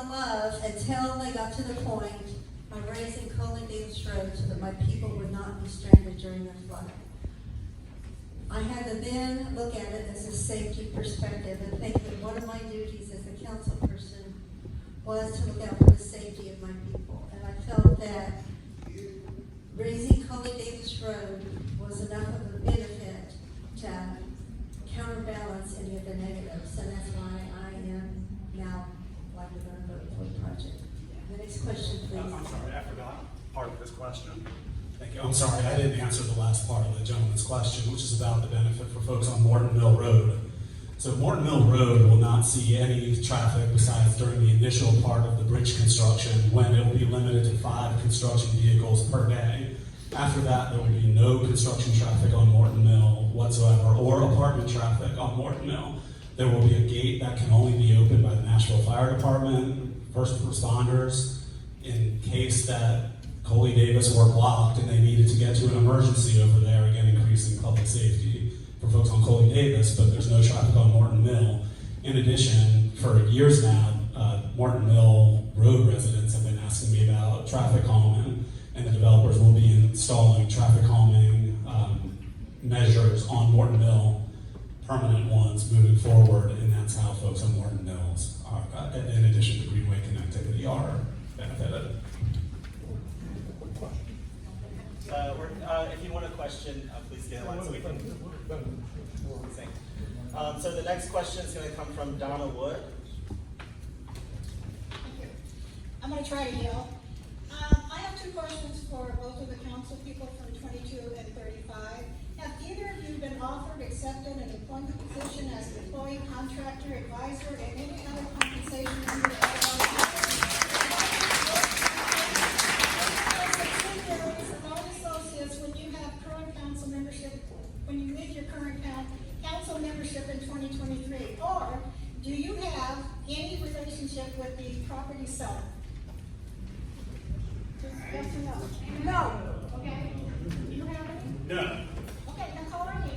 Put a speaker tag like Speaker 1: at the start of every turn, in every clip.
Speaker 1: the love until they got to the point of raising Coley Davis Road so that my people would not be stranded during the flood. I had to then look at it as a safety perspective and think that one of my duties as a council person was to look out for the safety of my people. And I felt that raising Coley Davis Road was enough of a benefit to counterbalance any of the negatives, and that's why I am now likely going to vote for the project. The next question, please.
Speaker 2: I'm sorry, I forgot part of this question.
Speaker 3: Thank you. I'm sorry, I didn't answer the last part of the gentleman's question, which is about the benefit for folks on Morton Mill Road. So Morton Mill Road will not see any traffic besides during the initial part of the bridge construction, when it will be limited to 5 construction vehicles per day. After that, there will be no construction traffic on Morton Mill whatsoever, or apartment traffic on Morton Mill. There will be a gate that can only be opened by the Nashville Fire Department, first responders, in case that Coley Davis were blocked and they needed to get to an emergency over there, again increasing public safety for folks on Coley Davis, but there's no traffic on Morton Mill. In addition, for years now, Morton Mill Road residents have been asking me about traffic calming, and the developers will be installing traffic calming measures on Morton Mill, permanent ones moving forward, and that's how folks on Morton Mills are, in addition to Greenway connectivity, are benefited.
Speaker 4: If you want a question, please get one so we can sing. So the next question is going to come from Donna Wood.
Speaker 5: Thank you. I'm going to try to yell. I have 2 questions for both of the council people from 22 and 35. Have either of you been offered, accepted an employment position as an employee, contractor, advisor, and any other compensation under the associates when you have current council membership, when you leave your current council membership in 2023? Or do you have any relationship with the property seller? Yes or no? No. Okay. Do you have any?
Speaker 2: No.
Speaker 5: Okay, now call her me.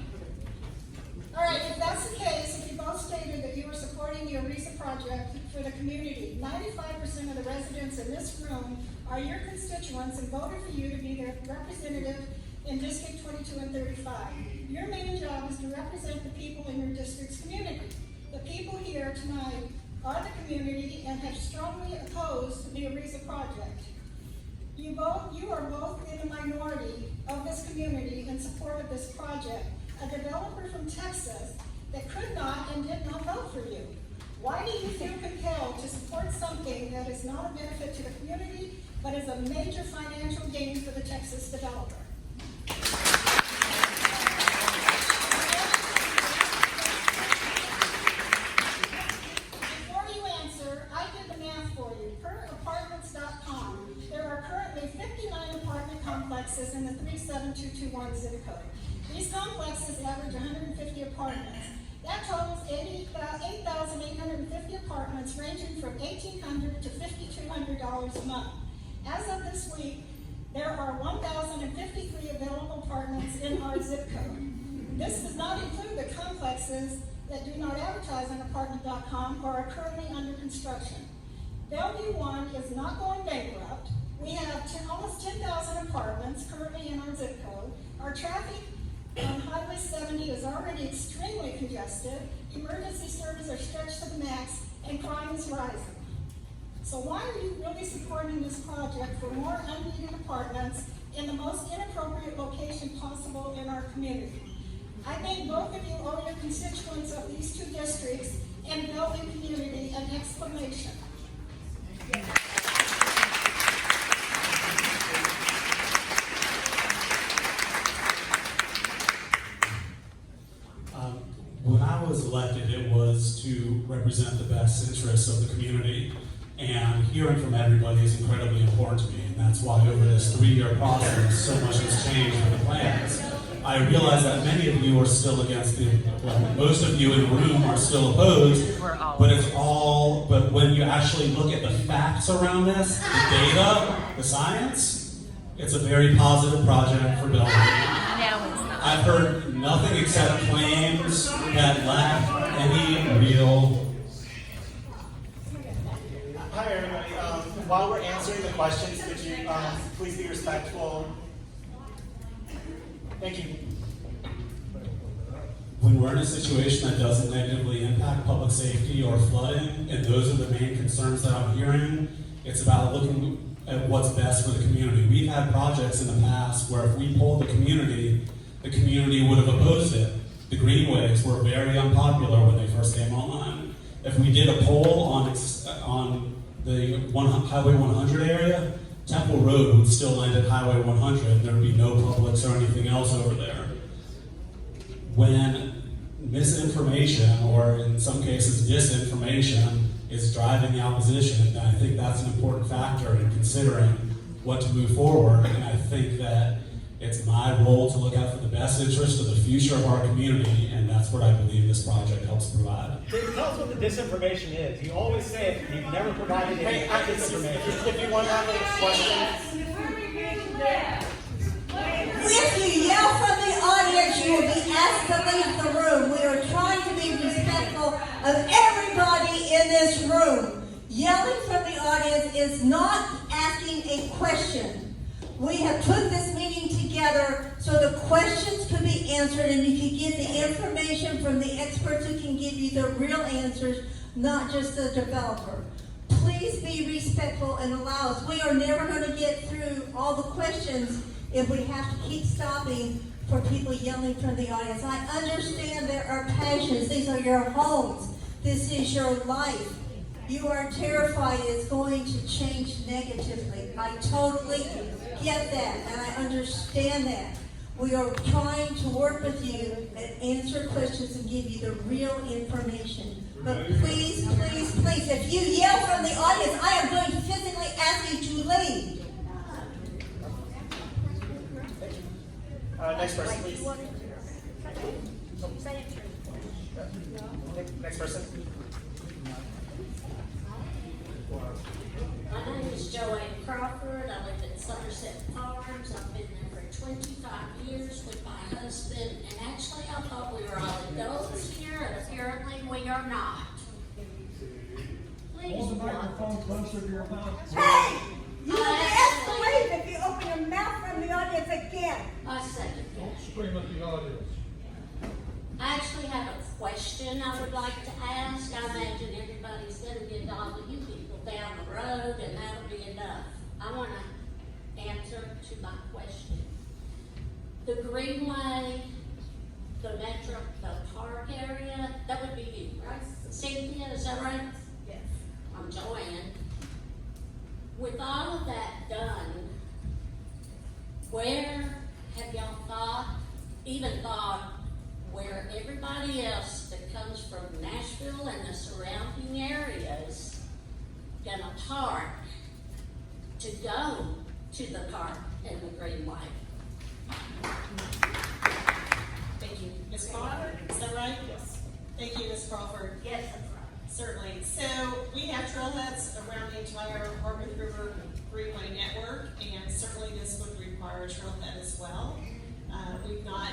Speaker 5: All right, if that's the case, if you both stated that you were supporting the Ariza project for the community, 95% of the residents in this room are your constituents and voted for you to be their representative in District 22 and 35. Your main job is to represent the people in your district's community. The people here tonight are the community and have strongly opposed the Ariza project. You are both in the minority of this community in support of this project. A developer from Texas that could not and did not vote for you. Why do you feel compelled to support something that is not a benefit to the community, but is a major financial gain for the Texas developer? Before you answer, I did the math for you. Per apartments.com, there are currently 59 apartment complexes in the 37221 zip code. These complexes average 150 apartments. That totals 8,850 apartments ranging from $1,800 to $5,200 a month. As of this week, there are 1,053 available apartments in our zip code. This does not include the complexes that do not advertise on apartment.com or are currently under construction. Bellevue 1 is not going bankrupt. We have almost 10,000 apartments currently in our zip code. Our traffic on Highway 70 is already extremely congested. Emergency services are stretched to the max, and crime is rising. So why are you really supporting this project for more unneeded apartments in the most inappropriate location possible in our community? I think both of you owe your constituents of these 2 districts and Bellevue community an explanation.
Speaker 3: When I was elected, it was to represent the best interests of the community, and hearing from everybody is incredibly important to me, and that's why over this 3-year process, so much has changed for the plans. I realize that many of you are still against most of you in the room are still opposed, but when you actually look at the facts around this, the data, the science, it's a very positive project for Bellevue. I've heard nothing except claims that lack any real.
Speaker 4: Hi, Hi, everybody. While we're answering the questions, could you please be respectful? Thank you.
Speaker 3: When we're in a situation that doesn't negatively impact public safety or flooding, and those are the main concerns that I'm hearing, it's about looking at what's best for the community. We've had projects in the past where if we polled the community would have opposed it. The greenways were very unpopular when they first came online. If we did a poll on the Highway 100 area, Temple Road would still end at Highway 100. There would be no Publix or anything else over there. When misinformation, or in some cases disinformation, is driving the opposition, I think that's an important factor in considering what to move forward. And I think that it's my role to look out for the best interest of the future of our community, and that's what I believe this project helps provide.
Speaker 6: Tell us what the disinformation is. You always say it, you've never provided any
Speaker 4: Hey,
Speaker 6: disinformation.
Speaker 4: if you want to have a question,
Speaker 1: If you yell from the audience, you will be asked to leave the room. We are trying to be respectful of everybody in this room. Yelling from the audience is not asking a question. We have put this meeting together so the questions could be answered and you can get the information from the experts who can give you the real answers, not just the developer. Please be respectful and allow us. We are never going to get through all the questions if we have to keep stopping for people yelling from the audience. I understand there are passions. These are your homes. This is your life. You are terrified it's going to change negatively. I totally get that, and I understand that. We are trying to work with you and answer questions and give you the real information. But please, please, please, if you yell from the audience, I am going to physically ask you to leave.
Speaker 4: next person, please. Next person.
Speaker 7: My name is Joanne Crawford. I live in Somerset Farms. I've been there for 25 years with my husband, and actually I thought we were all adults here, and apparently we are not. Please,
Speaker 8: Hold the microphone closer to your mouth.
Speaker 1: Hey! You will be asked to leave if you open your mouth from the audience again.
Speaker 7: I second
Speaker 8: Don't
Speaker 7: that.
Speaker 8: scream at the audience.
Speaker 7: I actually have a question I would like to ask. I imagine everybody's gonna get all of you people down the road, and that'll be enough. I wanna answer to my question. The Greenway, the Metro, the park area, that would be you, right? Cynthia, is that right? Yes. I'm Joanne. With all of that done, where have y'all even thought where everybody else that comes from Nashville and the surrounding areas gonna park to go to the park and the Greenway?
Speaker 9: Thank you. Ms. Crawford, is that right? Yes. Thank you, Ms. Crawford.
Speaker 7: Yes, that's right.
Speaker 9: Certainly. So we have trailheads around the entire Harpeth River Greenway network, and certainly this would require a trailhead as well. We've not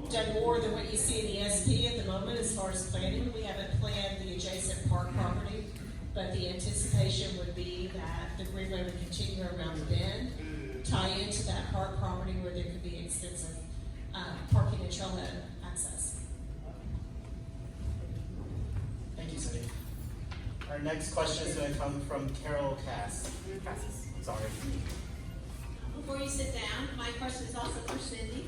Speaker 9: done more than what you see in the SP at the moment as far as planning. We haven't planned the adjacent park property, but the anticipation would be that the Greenway would continue around the bend, tie into that park property where there could be extensive parking and trailhead access.
Speaker 4: Thank you, Cindy. Our next question is going to come from Carol Cass. Sorry.
Speaker 10: Before you sit down, my question is also for Cindy.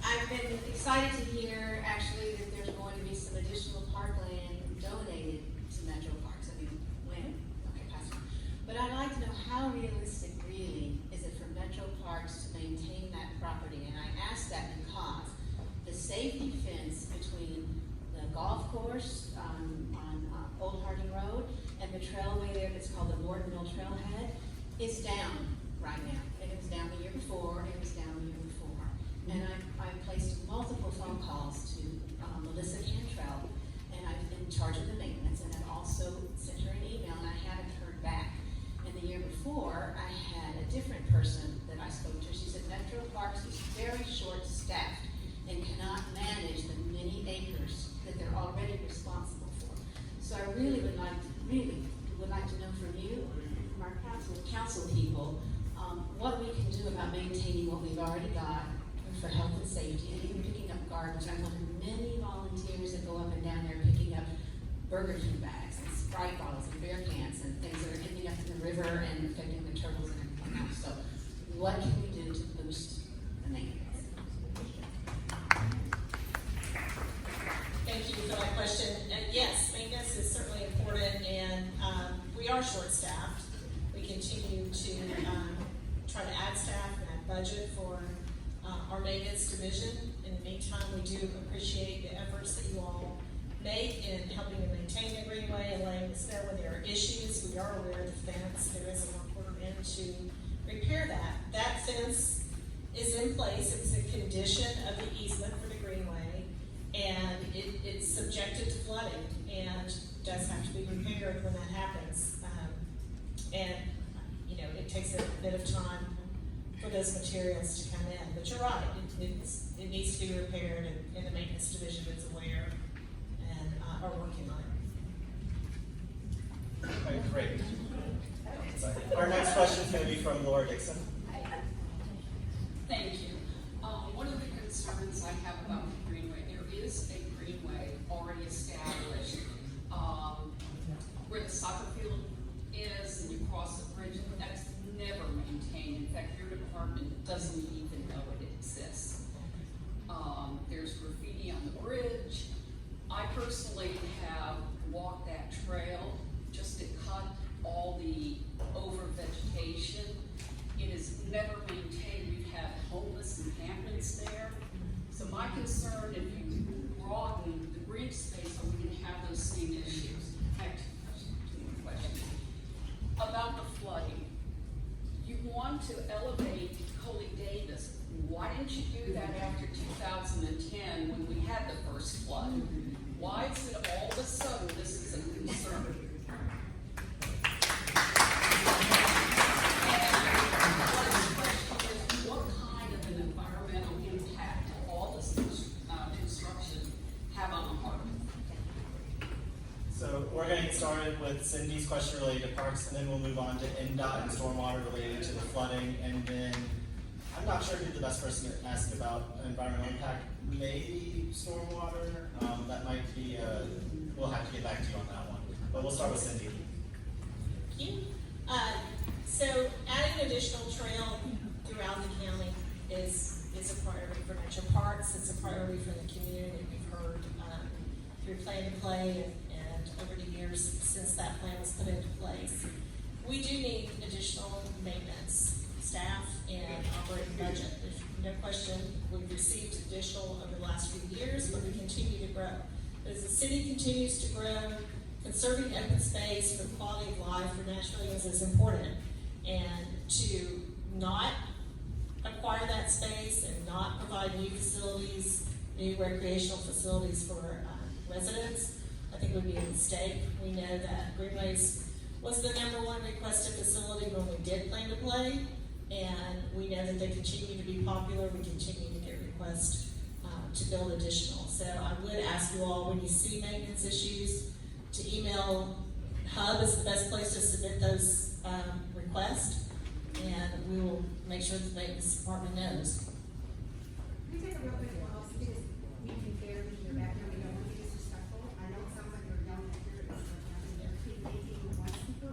Speaker 10: I've been excited to hear actually that there's going to be some additional parkland donated to Metro Parks. I mean, when? Okay, pass it. But I'd like to know how realistic really is it for Metro Parks to maintain that property? And I ask that because the safety fence between the golf course on Old Harding Road and the trailway there that's called the Morton Mill Trailhead is down right now. And it was down the year before, and it was down the year before. And I've placed multiple phone calls to Melissa Cantrell, and I've been in charge of the maintenance, and I've also sent her an email, and I haven't heard back. And the year before, I had a different person that I spoke to. She said Metro Parks is very short-staffed and cannot manage the many acres that they're already responsible for. So I really would like to from you, from our council people, what we can do about maintaining what we've already got for health and safety, and even picking up garbage. I know many volunteers that go up and down there picking up Burger King bags and Sprite bottles and beer cans and things that are ending up in the river and affecting the turtles and everything else. So what can we do to boost the maintenance?
Speaker 9: Thank you for that question. And yes, maintenance is certainly important, and we are short-staffed. We continue to try to add staff and add budget for our maintenance division. In the meantime, we do appreciate the efforts that you all make in helping to maintain the greenway and letting us know when there are issues. We are aware of the fence. There is a work order in to repair that. That fence is in place. It's a condition of the easement for the greenway, and it's subjected to flooding and does have to be repaired when that happens. And you know, it takes a bit of time for those materials to come in. But you're right, it needs to be repaired, and the maintenance division is aware and are working on it.
Speaker 4: Okay, great. Our next question is going to be from Laura Dixon.
Speaker 11: Thank you. One of the concerns I have about the greenway, there is a greenway already established where the soccer field is, and you cross the bridge. That's never maintained. In fact, your department doesn't even know it exists. There's graffiti on the bridge. I personally have walked that trail just to cut all the over vegetation. It is never maintained. We've had homeless encampments there. So my concern, if you broaden the green space, are we going to have those same issues? I have two more questions. About the flooding, you want to elevate Coley Davis. Why didn't you do that after 2010 when we had the first flood? Why is it all of a sudden this is a concern? What kind of an environmental impact will all this construction have on the harbor?
Speaker 4: So we're going to get started with Cindy's question related to parks, and then we'll move on to NDOT and stormwater related to the flooding, and then I'm not sure who the best person to ask about environmental impact. Maybe stormwater. That might be. We'll have to get back to you on that one. But we'll start with Cindy.
Speaker 9: Thank you. So adding additional trail throughout the county is a priority for Metro Parks. It's a priority for the community. We've heard through Plan to Play and over the years since that plan was put into place. We do need additional maintenance staff and operating budget. There's no question we've received additional over the last few years, but we continue to grow. As the city continues to grow, conserving open space for the quality of life for Nashvilleians is important. And to not acquire that space and not provide new facilities, new recreational facilities for residents, I think would be a mistake. We know that Greenways was the #1 requested facility when we did Plan to Play, and we know that they continue to be popular. We continue to get requests to build additional. So I would ask you all, when you see maintenance issues, to email Hub is the best place to submit those requests, and we will make sure the maintenance department knows.
Speaker 12: Can we take a real quick pause because we can barely hear back here. We don't want to be disrespectful. I know it sounds like we're yelling at your making one speaker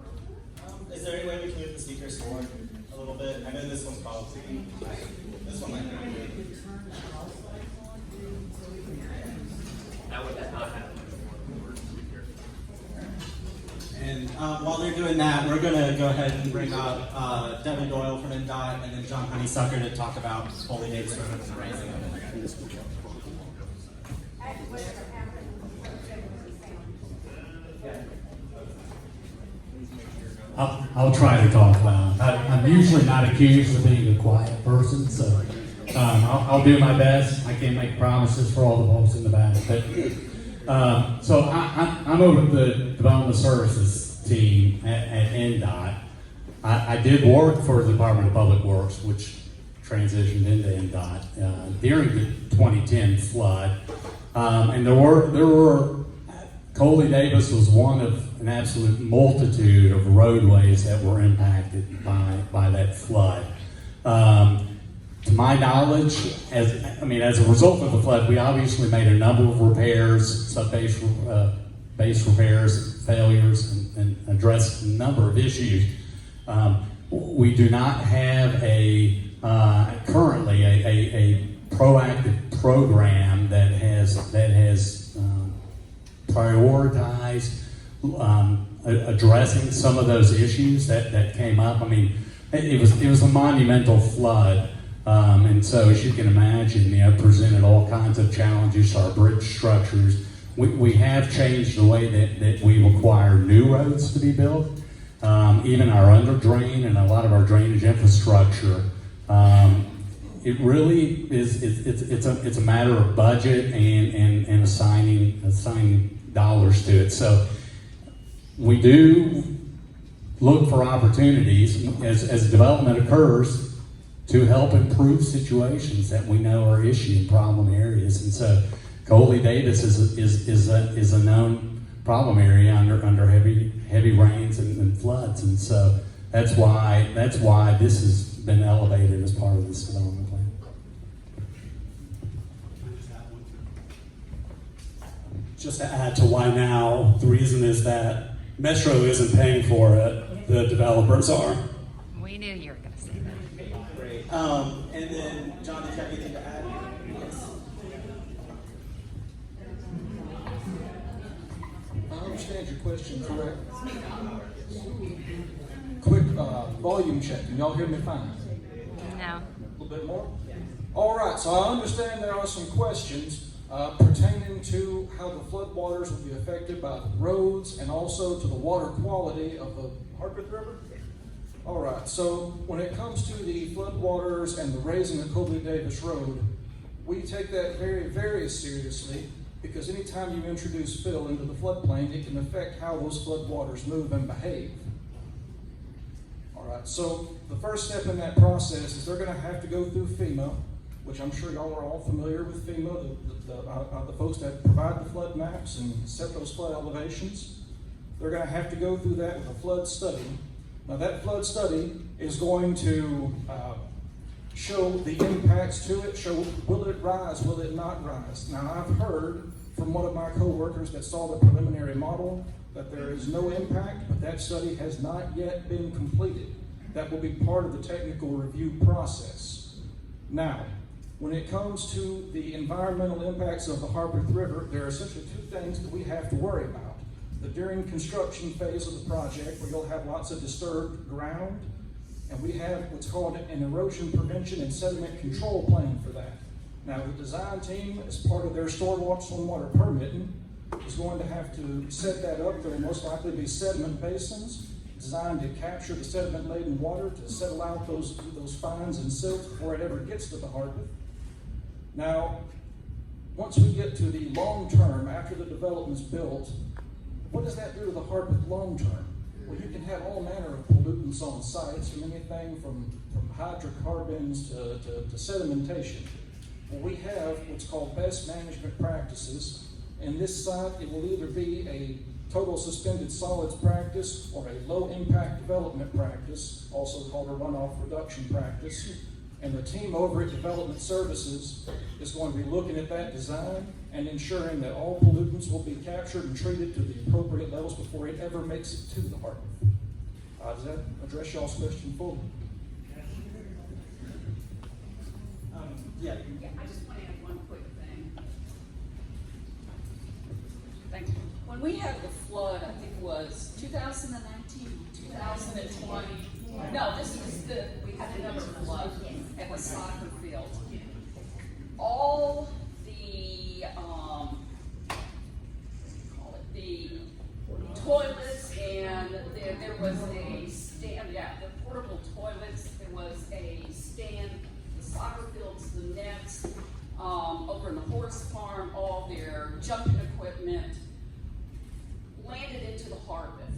Speaker 12: over.
Speaker 4: Is there any way we can move the speakers forward a little bit? I know this one's probably this one might be.
Speaker 6: That would not happen.
Speaker 4: And while they're doing that, we're going to go ahead and bring up Devin Doyle from NDOT and then John Honeysucker to talk about Holy Davis Road and the raising of it.
Speaker 13: I'll try to talk loud. I'm usually not accused of being a quiet person, so I'll do my best. I can't make promises for all the folks in the back. But, so I'm over at the Development Services team at NDOT. I did work for the Department of Public Works, which transitioned into NDOT during the 2010 flood. And there were Coley Davis was one of an absolute multitude of roadways that were impacted by that flood. To my knowledge, as a result of the flood, we obviously made a number of repairs, sub-base base repairs, failures, and addressed a number of issues. We do not have currently a proactive program that has prioritized addressing some of those issues that came up. I mean, it was a monumental flood. And so, as you can imagine, presented all kinds of challenges to our bridge structures. We have changed the way that we require new roads to be built. Even our under drain and a lot of our drainage infrastructure. It really is. It's a matter of budget and assigning dollars to it. So we do look for opportunities as development occurs to help improve situations that we know are issue and problem areas. And so Coley Davis is a known problem area under heavy rains and floods. And so that's why this has been elevated as part of this development plan.
Speaker 3: Just to add to why now, the reason is that Metro isn't paying for it, the developers are.
Speaker 14: We knew you were going to say that.
Speaker 4: Great. And then, John, did you have anything to add? Yes.
Speaker 8: I understand your question, correct? Quick volume check. Can y'all hear me fine?
Speaker 14: No.
Speaker 8: A little bit more? All right, so I understand there are some questions pertaining to how the floodwaters will be affected by the roads and also to the water quality of the Harpeth River. All right, so when it comes to the floodwaters and the raising of Coley Davis Road, we take that very, very seriously because anytime you introduce fill into the floodplain, it can affect how those floodwaters move and behave. All right, so the first step in that process is they're going to have to go through FEMA, which I'm sure y'all are all familiar with FEMA, the folks that provide the flood maps and set those flood elevations. They're going to have to go through that with a flood study. Now that flood study is going to show the impacts to it, show will it rise, will it not rise. Now I've heard from one of my coworkers that saw the preliminary model that there is no impact, but that study has not yet been completed. That will be part of the technical review process. Now, when it comes to the environmental impacts of the Harpeth River, there are essentially two things that we have to worry about. The during construction phase of the project, where you'll have lots of disturbed ground, and we have what's called an erosion prevention and sediment control plan for that. Now, the design team, as part of their stormwater permitting, is going to have to set that up. There will most likely be sediment basins designed to capture the sediment-laden water to settle out those fines and silts before it ever gets to the Harpeth. Now, once we get to the long term, after the development's built, what does that do to the Harpeth long term? Well, you can have all manner of pollutants on sites, from anything from hydrocarbons to sedimentation. Well, we have what's called best management practices. In this site, it will either be a total suspended solids practice or a low impact development practice, also called a runoff reduction practice. And the team over at Development Services is going to be looking at that design and ensuring that all pollutants will be captured and treated to the appropriate levels before it ever makes it to the Harpeth. Does that address y'all's question fully?
Speaker 4: Yeah.
Speaker 11: I just want to add one quick thing. Thank you. When we had the flood, I think it was 2019, 2020. No, we had another flood at the soccer field. All the, the toilets and there was a stand, the portable toilets, there was a stand, the soccer fields, the nets, over in the horse farm, all their junking equipment landed into the Harpeth.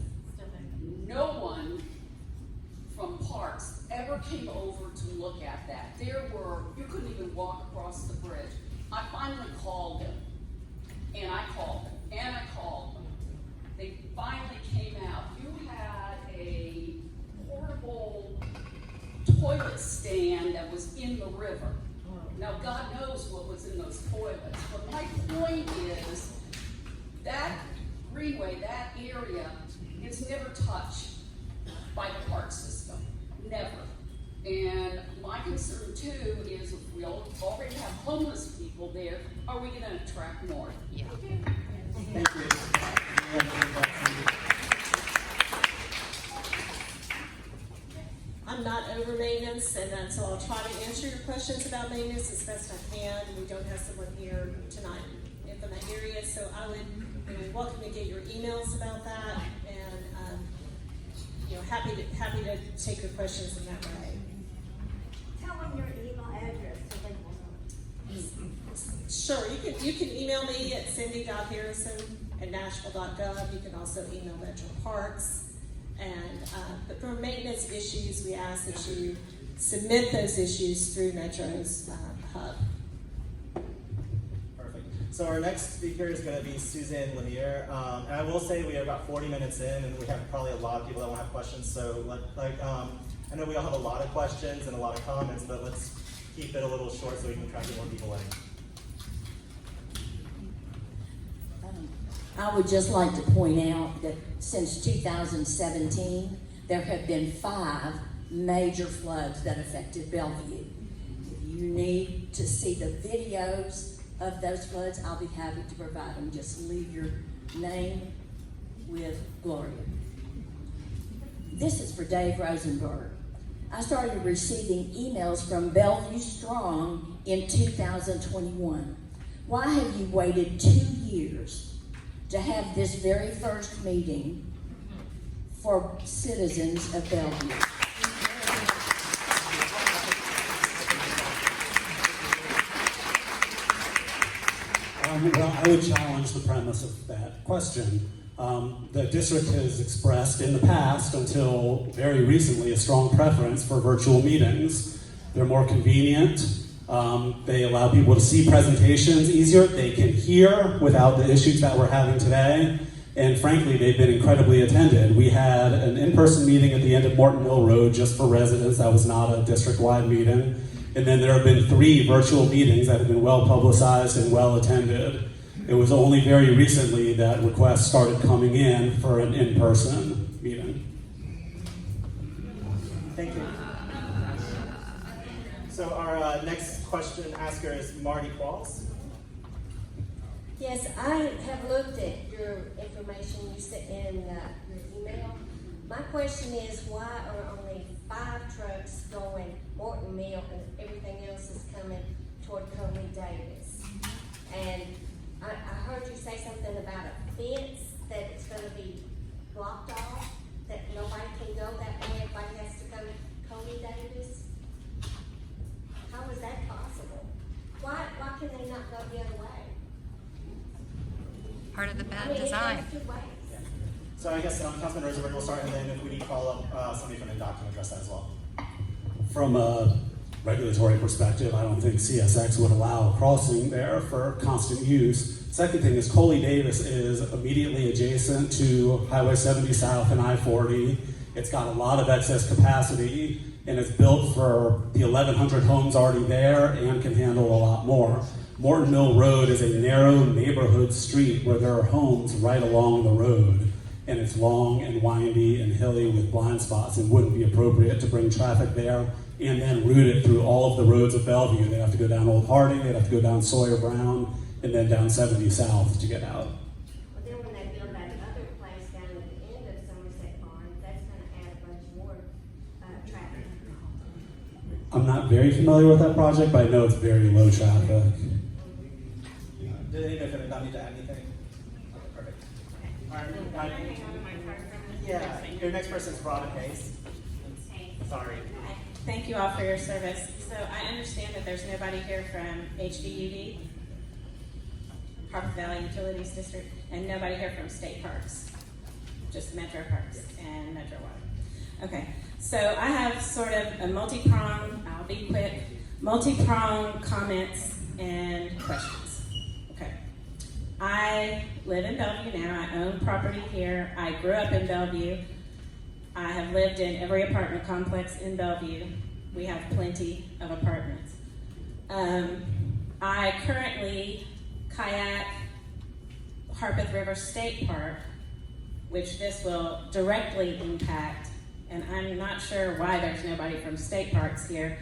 Speaker 11: No one from Parks ever came over to look at that. You couldn't even walk across the bridge. I finally called them, and I called them, and I called them. They finally came was in the river. Now, God knows what was in those toilets, but my point is that greenway, that area is never touched by the park system, never. And my concern too is if we already have homeless people there, are we gonna attract more?
Speaker 14: Yeah.
Speaker 4: Thank you.
Speaker 9: I'm not over maintenance, and so I'll try to answer your questions about maintenance as best I can. We don't have someone here tonight from that area, so I would welcome to get your emails about that, and happy to take your questions in that way.
Speaker 12: Tell them your email address so they will know.
Speaker 9: Sure, you can email me at cindy.harrison@nashville.gov. You can also email Metro Parks. But for maintenance issues, we ask that you submit those issues through Metro's hub.
Speaker 4: Perfect. So our next speaker is going to be Suzanne Lanier. And I will say we are about 40 minutes in, and we have probably a lot of people that will have questions. So I know we all have a lot of questions and a lot of comments, but let's keep it a little short so we can try to get more people in.
Speaker 15: I would just like to point out that since 2017, there have been 5 major floods that affected Bellevue. If you need to see the videos of those floods, I'll be happy to provide them. Just leave your name with Gloria. This is for Dave Rosenberg. I started receiving emails from Bellevue Strong in 2021. Why have you waited 2 years to have this very first meeting for citizens of Bellevue?
Speaker 3: Well, I would challenge the premise of that question. The district has expressed in the past, until very recently, a strong preference for virtual meetings. They're more convenient. They allow people to see presentations easier. They can hear without the issues that we're having today. And frankly, they've been incredibly attended. We had an in-person meeting at the end of Morton Mill Road just for residents. That was not a district-wide meeting. And then there have been 3 virtual meetings that have been well publicized and well attended. It was only very recently that requests started coming in for an in-person meeting.
Speaker 4: Thank you. So our next question asker is Marty Qualls.
Speaker 16: Yes, I have looked at your information you sent in your email. My question is, why are only 5 trucks going Morton Mill and everything else is coming toward Coley Davis? And I heard you say something about a fence that it's going to be blocked off, that nobody can go that way, everybody has to go to Coley Davis. How is that possible? Why can they not go the other way?
Speaker 14: Part of the bad
Speaker 16: I mean,
Speaker 14: design.
Speaker 16: it goes 2 ways.
Speaker 4: So I guess Councilman Rosenberg will start, and then if we need follow-up, somebody from NDOT can address that as well.
Speaker 3: From a regulatory perspective, I don't think CSX would allow crossing there for constant use. Second thing is Coley Davis is immediately adjacent to Highway 70 South and I-40. It's got a lot of excess capacity, and it's built for the 1,100 homes already there and can handle a lot more. Morton Mill Road is a narrow neighborhood street where there are homes right along the road, and it's long and windy and hilly with blind spots, and wouldn't be appropriate to bring traffic there and then route it through all of the roads of Bellevue. They'd have to go down Old Harding, they'd have to go down Sawyer Brown, and then down 70 South to get out.
Speaker 16: Well, then when they build that other place down at the end of Somerset Farms, that's gonna add a bunch more, traffic.
Speaker 3: I'm not very familiar with that project, but I know it's very low traffic.
Speaker 4: Did anybody from NDOT need to add anything? Okay, perfect. All right. Yeah, your next person is Robin Hayes. Sorry.
Speaker 17: Thank you all for your service. So I understand that there's nobody here from HVUD, Harper Valley Utilities District, and nobody here from State Parks, just Metro Parks and Metro Water. Okay, so I have sort of a multi-pronged, I'll be quick, multi-pronged comments and questions. Okay, I live in Bellevue now. I own property here. I grew up in Bellevue. I have lived in every apartment complex in Bellevue. We have plenty of apartments. I currently kayak Harpeth River State Park, which this will directly impact, and I'm not sure why there's nobody from state parks here,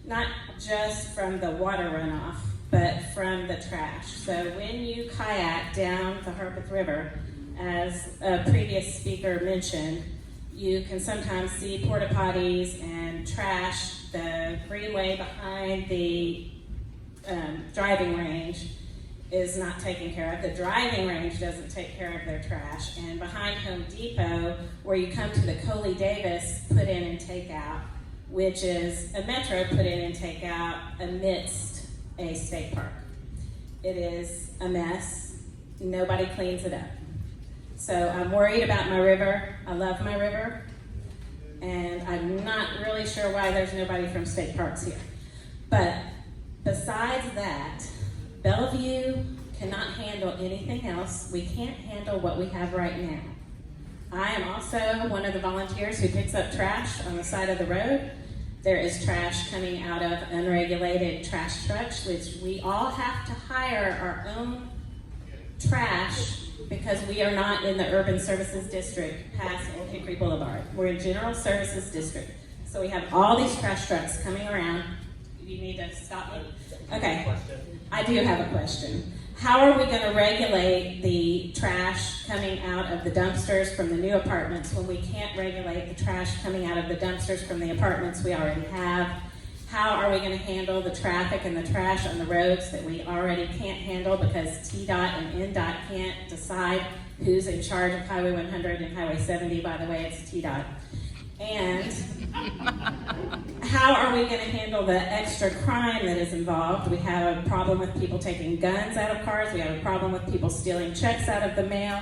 Speaker 17: not just from the water runoff, but from the trash. So when you kayak down the Harpeth River, as a previous speaker mentioned, you can sometimes see porta potties and trash. The greenway behind the driving range is not taken care of. The driving range doesn't take care of their trash. And behind Home Depot, where you come to the Coley Davis put in and take out, which is a Metro put in and take out amidst a state park. It is a mess. Nobody cleans it up. So I'm worried about my river. I love my river. And I'm not really sure why there's nobody from state parks here. But besides that, Bellevue cannot handle anything else. We can't handle what we have right now. I am also one of the volunteers who picks up trash on the side of the road. There is trash coming out of unregulated trash trucks, which we all have to hire our own trash because we are not in the urban services district past Old Hickory Boulevard. We're in general services district. So we have all these trash trucks coming around. You need to stop me? Okay, I do have a question. How are we gonna regulate the trash coming out of the dumpsters from the new apartments when we can't regulate the trash coming out of the dumpsters from the apartments we already have? How are we gonna handle the traffic and the trash on the roads that we already can't handle because TDOT and NDOT can't decide who's in charge of Highway 100 and Highway 70? By the way, it's TDOT. And how are we going to handle the extra crime that is involved? We have a problem with people taking guns out of cars. We have a problem with people stealing checks out of the mail.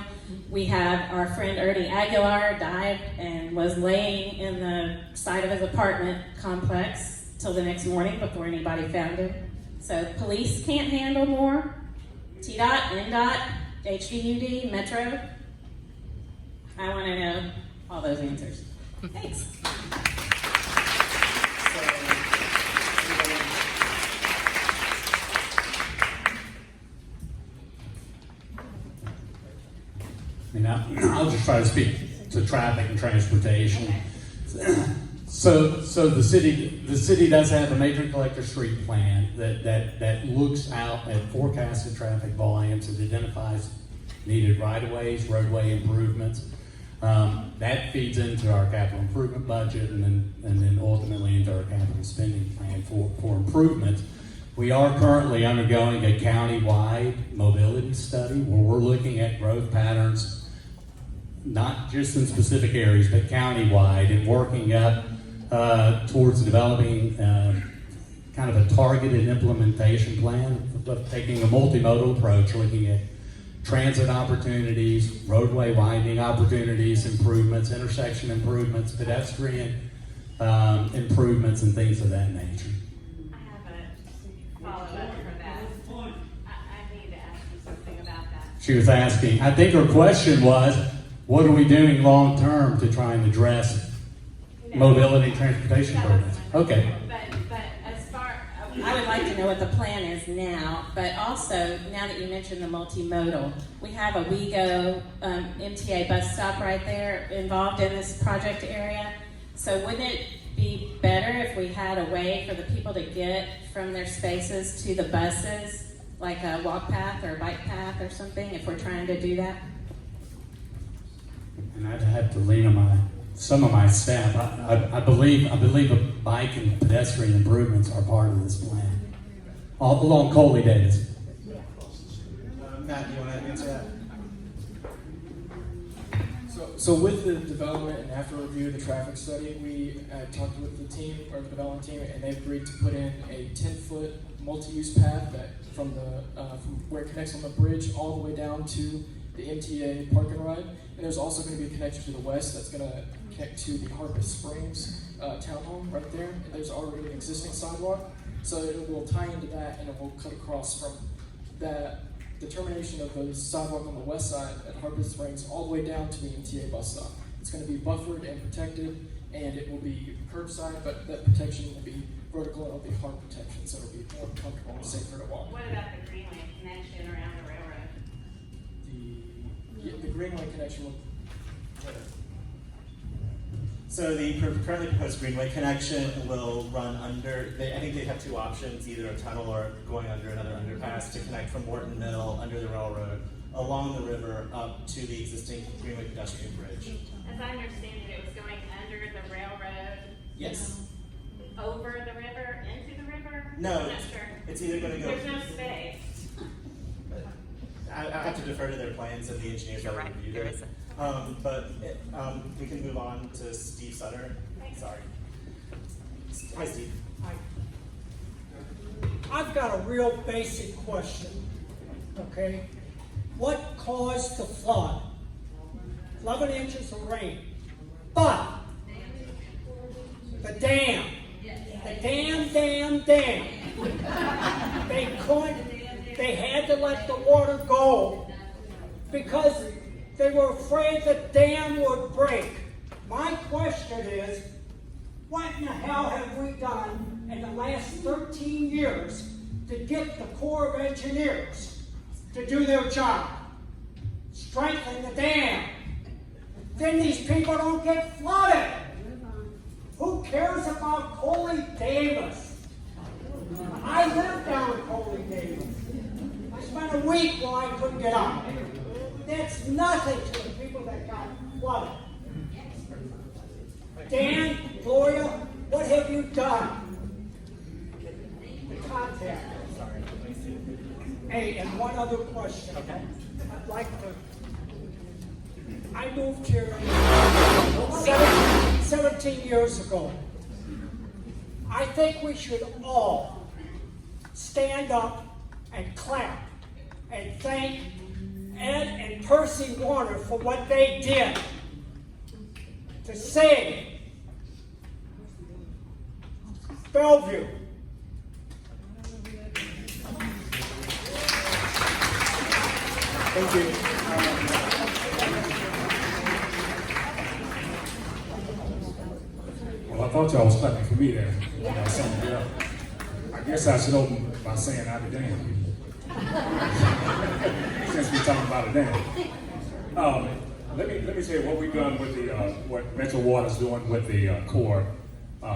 Speaker 17: We have our friend Ernie Aguilar died and was laying in the side of his apartment complex till the next morning before anybody found him. So police can't handle more. TDOT, NDOT, HVUD, Metro. I want to know all those answers. Thanks.
Speaker 13: I mean, I'll just try to speak to traffic and transportation. So the city does have a major collector street plan that looks out at forecasted traffic volumes. It identifies needed right-of-ways, roadway improvements. That feeds into our capital improvement budget and then ultimately into our capital spending plan for improvements. We are currently undergoing a county-wide mobility study where we're looking at growth patterns, not just in specific areas, but county-wide, and working up towards developing kind of a targeted implementation plan of taking a multimodal approach, looking at transit opportunities, roadway widening opportunities, improvements, intersection improvements, pedestrian improvements, and things of that nature.
Speaker 17: I have a follow-up for that. I need to ask you something about that.
Speaker 13: She was asking, I think her question was, what are we doing long-term to try and address mobility and transportation programs? Okay.
Speaker 17: But as far, I would like to know what the plan is now, but also, now that you mentioned the multimodal, we have a WeGo MTA bus stop right there involved in this project area. So wouldn't it be better if we had a way for the people to get from their spaces to the buses, like a walk path or a bike path or something, if we're trying to do that?
Speaker 13: And I'd have to lean on some of my staff. I believe a bike and pedestrian improvements are part of this plan. All along Coley Davis.
Speaker 4: Matt, do you want to answer that?
Speaker 18: So with the development and after review of the traffic study, we talked with the team, or the development team, and they agreed to put in a 10-foot multi-use path that from where it connects on the bridge all the way down to the MTA park and ride. And there's also going to be a connection to the west that's going to connect to the Harpeth Springs townhome right there. And there's already an existing sidewalk, so it will tie into that, and it will cut across from that determination of the sidewalk on the west side at Harpeth Springs all the way down to the MTA bus stop. It's going to be buffered and protected, and it will be curbside, but that protection will be vertical, and it'll be hard protection, so it'll be more comfortable and safer to walk.
Speaker 17: What about the Greenway connection around the railroad?
Speaker 18: The Greenway connection will,
Speaker 4: So the currently proposed Greenway connection will run under, I think they have two options, either a tunnel or going under another underpass to connect from Morton Mill, under the railroad, along the river, up to the existing Greenway pedestrian bridge.
Speaker 17: As I understand it, it was going under the railroad.
Speaker 4: Yes.
Speaker 17: Over the river, into the river?
Speaker 4: No,
Speaker 17: I'm not sure.
Speaker 4: it's either going to go.
Speaker 17: There's no space.
Speaker 4: I have to defer to their plans and the engineers that reviewed it. We can move on to Steve Sutter. Sorry. Hi, Steve.
Speaker 19: I've got a real basic question, okay? What caused the flood? 11 inches of rain. But the dam. They had to let the water go because they were afraid the dam would break. My question is, what in the hell have we done in the last 13 years to get the Corps of Engineers to do their job? Strengthen the dam. Then these people don't get flooded. Who cares about Coley Davis? I lived down in Coley Davis. I spent a week while I couldn't get out. That's nothing to the people that got flooded. Dan, Gloria, what have you done? The contact. Hey, and one other question. I'd like to. I moved here 17 years ago. I think we should all stand up and clap and thank Ed and Percy Warner for what they did to save Bellevue.
Speaker 18: thank you.
Speaker 20: Well, I thought y'all was clapping for me there. I guess I should open by saying I'd be damned. Since we're talking about a dam. Let me say what we've done with what Metro Water's doing with the Corps.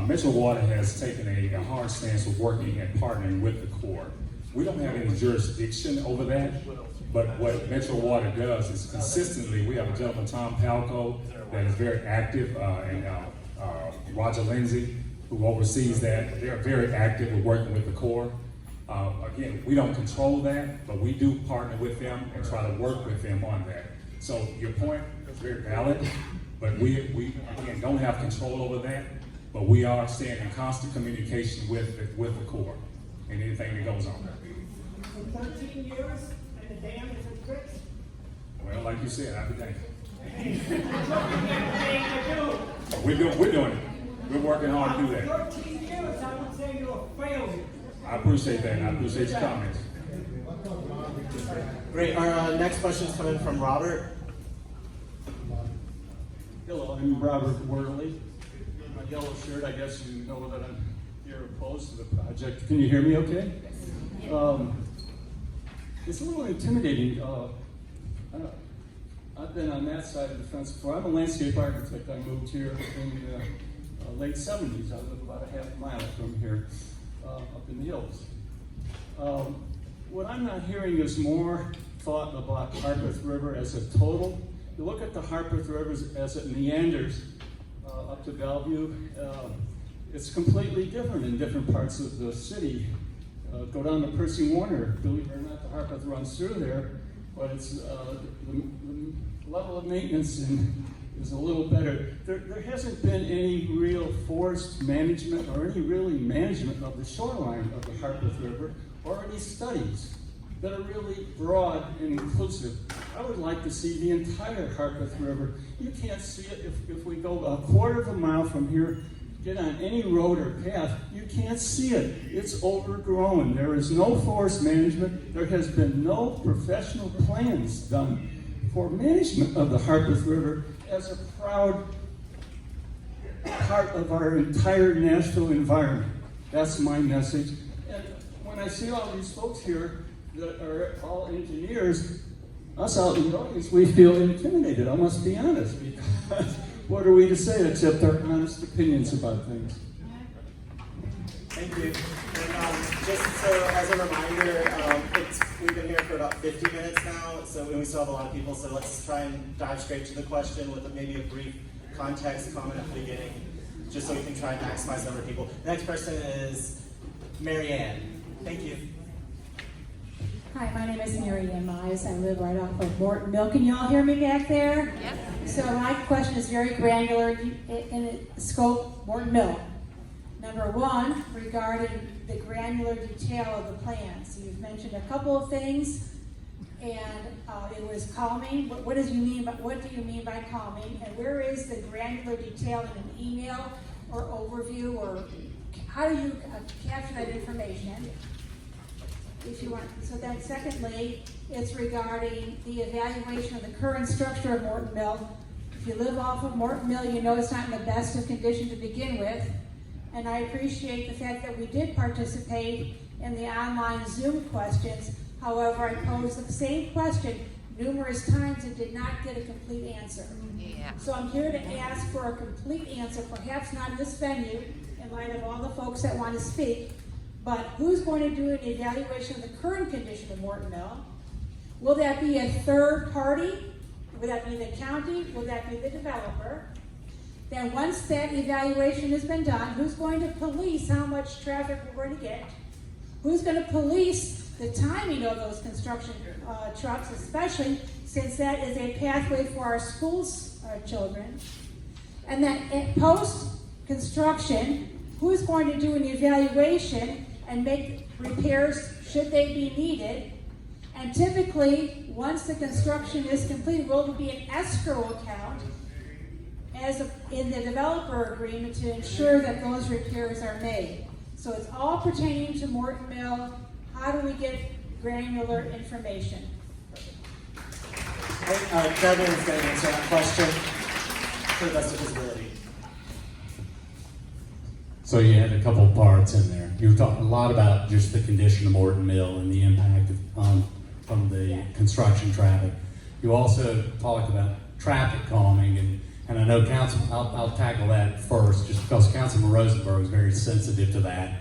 Speaker 20: Metro Water has taken a hard stance of working and partnering with the Corps. We don't have any jurisdiction over that, but what Metro Water does is consistently, we have a gentleman, Tom Palco, that is very active, and Roger Lindsay, who oversees that. They're very active in working with the Corps. Again, we don't control that, but we do partner with them and try to work with them on that. So your point is very valid, but we again don't have control over that, but we are staying in constant communication with the Corps and anything that goes on.
Speaker 19: For 13 years, and the dam isn't fixed?
Speaker 20: Well, like you said, I'd be damned.
Speaker 19: We're
Speaker 20: doing it. We're working hard to do that.
Speaker 19: 13 years, I would say you're a failure.
Speaker 20: I appreciate that. I appreciate your comments.
Speaker 4: Great. Our next question is coming from Robert.
Speaker 21: Hello, I'm Robert Worley. My yellow shirt, I guess you know that I'm here opposed to the project. Can you hear me okay? It's a little intimidating. I've been on that side of the fence before. I'm a landscape architect. I moved here in the late 70s. I live about a half mile from here, up in the hills. What I'm not hearing is more thought about Harpeth River as a total. You look at the Harpeth River as it meanders up to Bellevue. It's completely different in different parts of the city. Go down to Percy Warner. Believe it or not, the Harpeth runs through there, but it's the level of maintenance is a little better. There hasn't been any real forest management or any really management of the shoreline of the Harpeth River or any studies that are really broad and inclusive. I would like to see the entire Harpeth River. You can't see it if we go a quarter of a mile from here, get on any road or path, you can't see it. It's overgrown. There is no forest management. There has been no professional plans done for management of the Harpeth River, as a proud part of our entire Nashville environment. That's my message. And when I see all these folks here that are all engineers, us out in the audience, we feel intimidated, I must be honest, because what are we to say except our honest opinions about things?
Speaker 4: Thank you. And just so as a reminder, we've been here for about 50 minutes now, and we still have a lot of people, so let's try and dive straight to the question with maybe a brief context comment at the beginning, just so we can try and maximize the number of people. The next person is Mary Ann. Thank you.
Speaker 2: Hi, my name is Mary Ann Mize. I live right off of Morton Mill. Can you all hear me back there?
Speaker 14: Yep.
Speaker 2: So my question is very granular in scope, Morton Mill. Number one, regarding the granular detail of the plans. You've mentioned a couple of things, and it was calming. What do you mean by calming? And where is the granular detail in an email or overview, or how do you capture that information? If you want. So then, secondly, it's regarding the evaluation of the current structure of Morton Mill. If you live off of Morton Mill, you know it's not in the best of condition to begin with. And I appreciate the fact that we did participate in the online Zoom questions. However, I posed the same question numerous times and did not get a complete answer.
Speaker 14: Yeah.
Speaker 2: So I'm here to ask for a complete answer, perhaps not in this venue, in light of all the folks that want to speak, but who's going to do an evaluation of the current condition of Morton Mill? Will that be a third party? Will that be the county? Will that be the developer? Then once that evaluation has been done, who's going to police how much traffic we're going to get? Who's going to police the timing of those construction trucks, especially since that is a pathway for our schools, children? And then post-construction, who's going to do an evaluation and make repairs should they be needed? And typically, once the construction is complete, will there be an escrow account in the developer agreement to ensure that those repairs are made? So it's all pertaining to Morton Mill. How do we get granular information?
Speaker 4: Devin is going to answer that question to the best of his ability.
Speaker 13: So you had a couple parts in there. You were talking a lot about just the condition of Morton Mill and the impact from the construction traffic. You also talked about traffic calming, and I know I'll tackle that first, just because Councilman Rosenberg is very sensitive to that.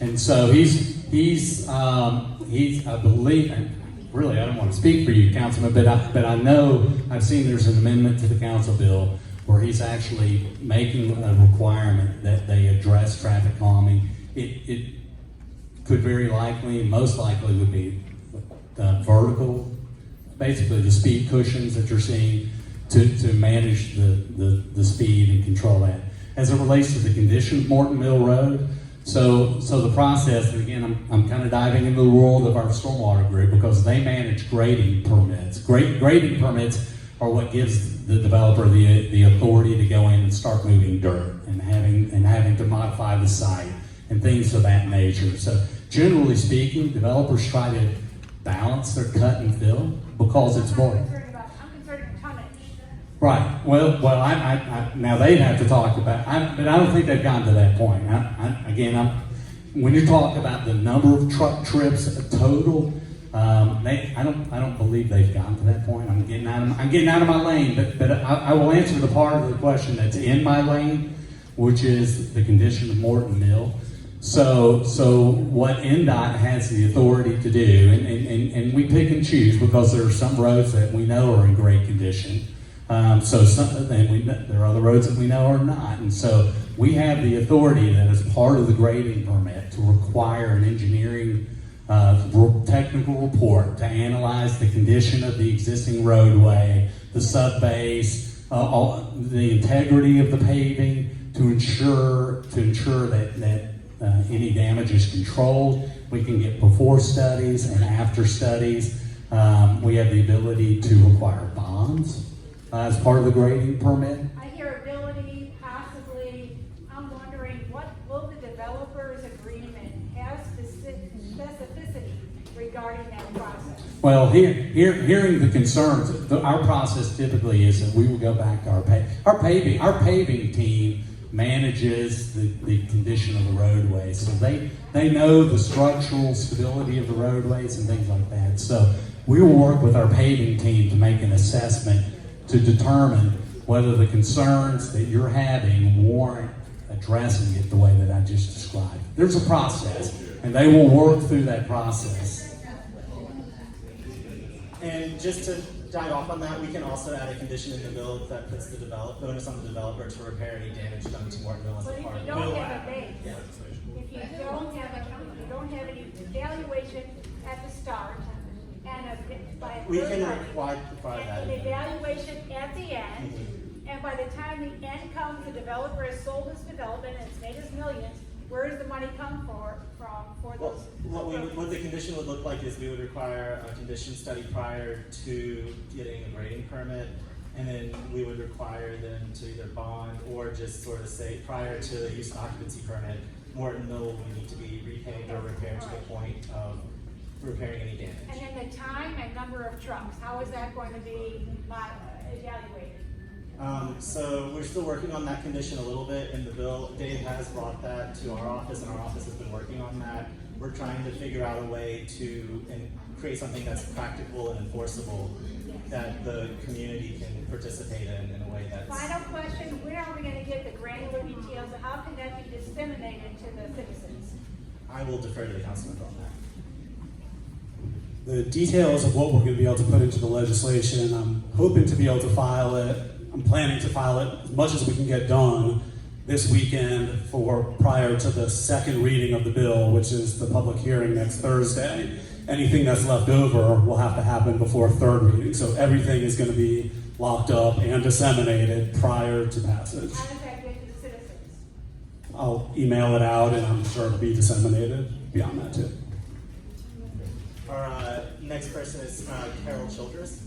Speaker 13: And so he's I believe, and really I don't want to speak for you, Councilman, but I know I've seen there's an amendment to the council bill where he's actually making a requirement that they address traffic calming. It could very likely, most likely would be vertical, basically the speed cushions that you're seeing to manage the speed and control that. As it relates to the condition of Morton Mill Road, so the process, and again, I'm kind of diving into the world of our stormwater group because they manage grading permits. Grading permits are what gives the developer the authority to go in and start moving dirt and having to modify the site and things of that nature. So generally speaking, developers try to balance their cut and fill because it's more.
Speaker 2: I'm concerned with tonnage.
Speaker 13: Right. Well, I now they'd have to talk about, but I don't think they've gotten to that point. When you talk about the number of truck trips total, I don't believe they've gotten to that point. I'm getting out of my lane, but I will answer the part of the question that's in my lane, which is the condition of Morton Mill. So what NDOT has the authority to do, and we pick and choose because there are some roads that we know are in great condition. There are other roads that we know are not. And so we have the authority that as part of the grading permit to require an engineering technical report to analyze the condition of the existing roadway, the subbase, the integrity of the paving, to ensure that any damage is controlled. We can get before studies and after studies. We have the ability to require bonds as part of the grading permit.
Speaker 2: I hear ability, possibly. I'm wondering, what will the developer's agreement have specificity regarding regarding that process?
Speaker 13: Well, hearing the concerns, our process typically is that we will go back to our paving team manages the condition of the roadways. So they know the structural stability of the roadways and things like that. So we will work with our paving team to make an assessment to determine whether the concerns that you're having warrant addressing it the way that I just described. There's a process, and they will work through that process.
Speaker 4: And just to dive off on that, we can also add a condition in the bill that puts the onus on the developer to repair any damage done to Mortonville as a part of the
Speaker 2: But if you
Speaker 4: bill.
Speaker 2: don't have a base, if you don't have any evaluation at the start, and by a
Speaker 4: We
Speaker 2: third
Speaker 4: can
Speaker 2: party,
Speaker 4: require that.
Speaker 2: and an evaluation at the end, and by the time the end comes, the developer has sold his development and it's made his millions, where does the money come for those?
Speaker 4: What the condition would look like is we would require a condition study prior to getting a grading permit, and then we would require them to either bond or just sort of say prior to the use and occupancy permit, Mortonville will need to be repaid or repaired to the point of repairing any damage.
Speaker 2: And then the time and number of trucks, how is that going to be evaluated?
Speaker 4: So we're still working on that condition a little bit in the bill. Dave has brought that to our office, and our office has been working on that. We're trying to figure out a way to create something that's practical and enforceable that the community can participate in a way that's...
Speaker 2: Final question, where are we going to get the granular details? How can that be disseminated to the citizens?
Speaker 4: I will defer to the councilman on that.
Speaker 3: The details of what we're going to be able to put into the legislation, I'm hoping to be able to file it. I'm planning to file it as much as we can get done this weekend prior to the second reading of the bill, which is the public hearing next Thursday. Anything that's left over will have to happen before third reading. So everything is going to be locked up and disseminated prior to passage.
Speaker 2: How does that get to the citizens?
Speaker 3: I'll email it out, and I'm sure it'll be disseminated beyond that too.
Speaker 4: Our next person is Carol Childress.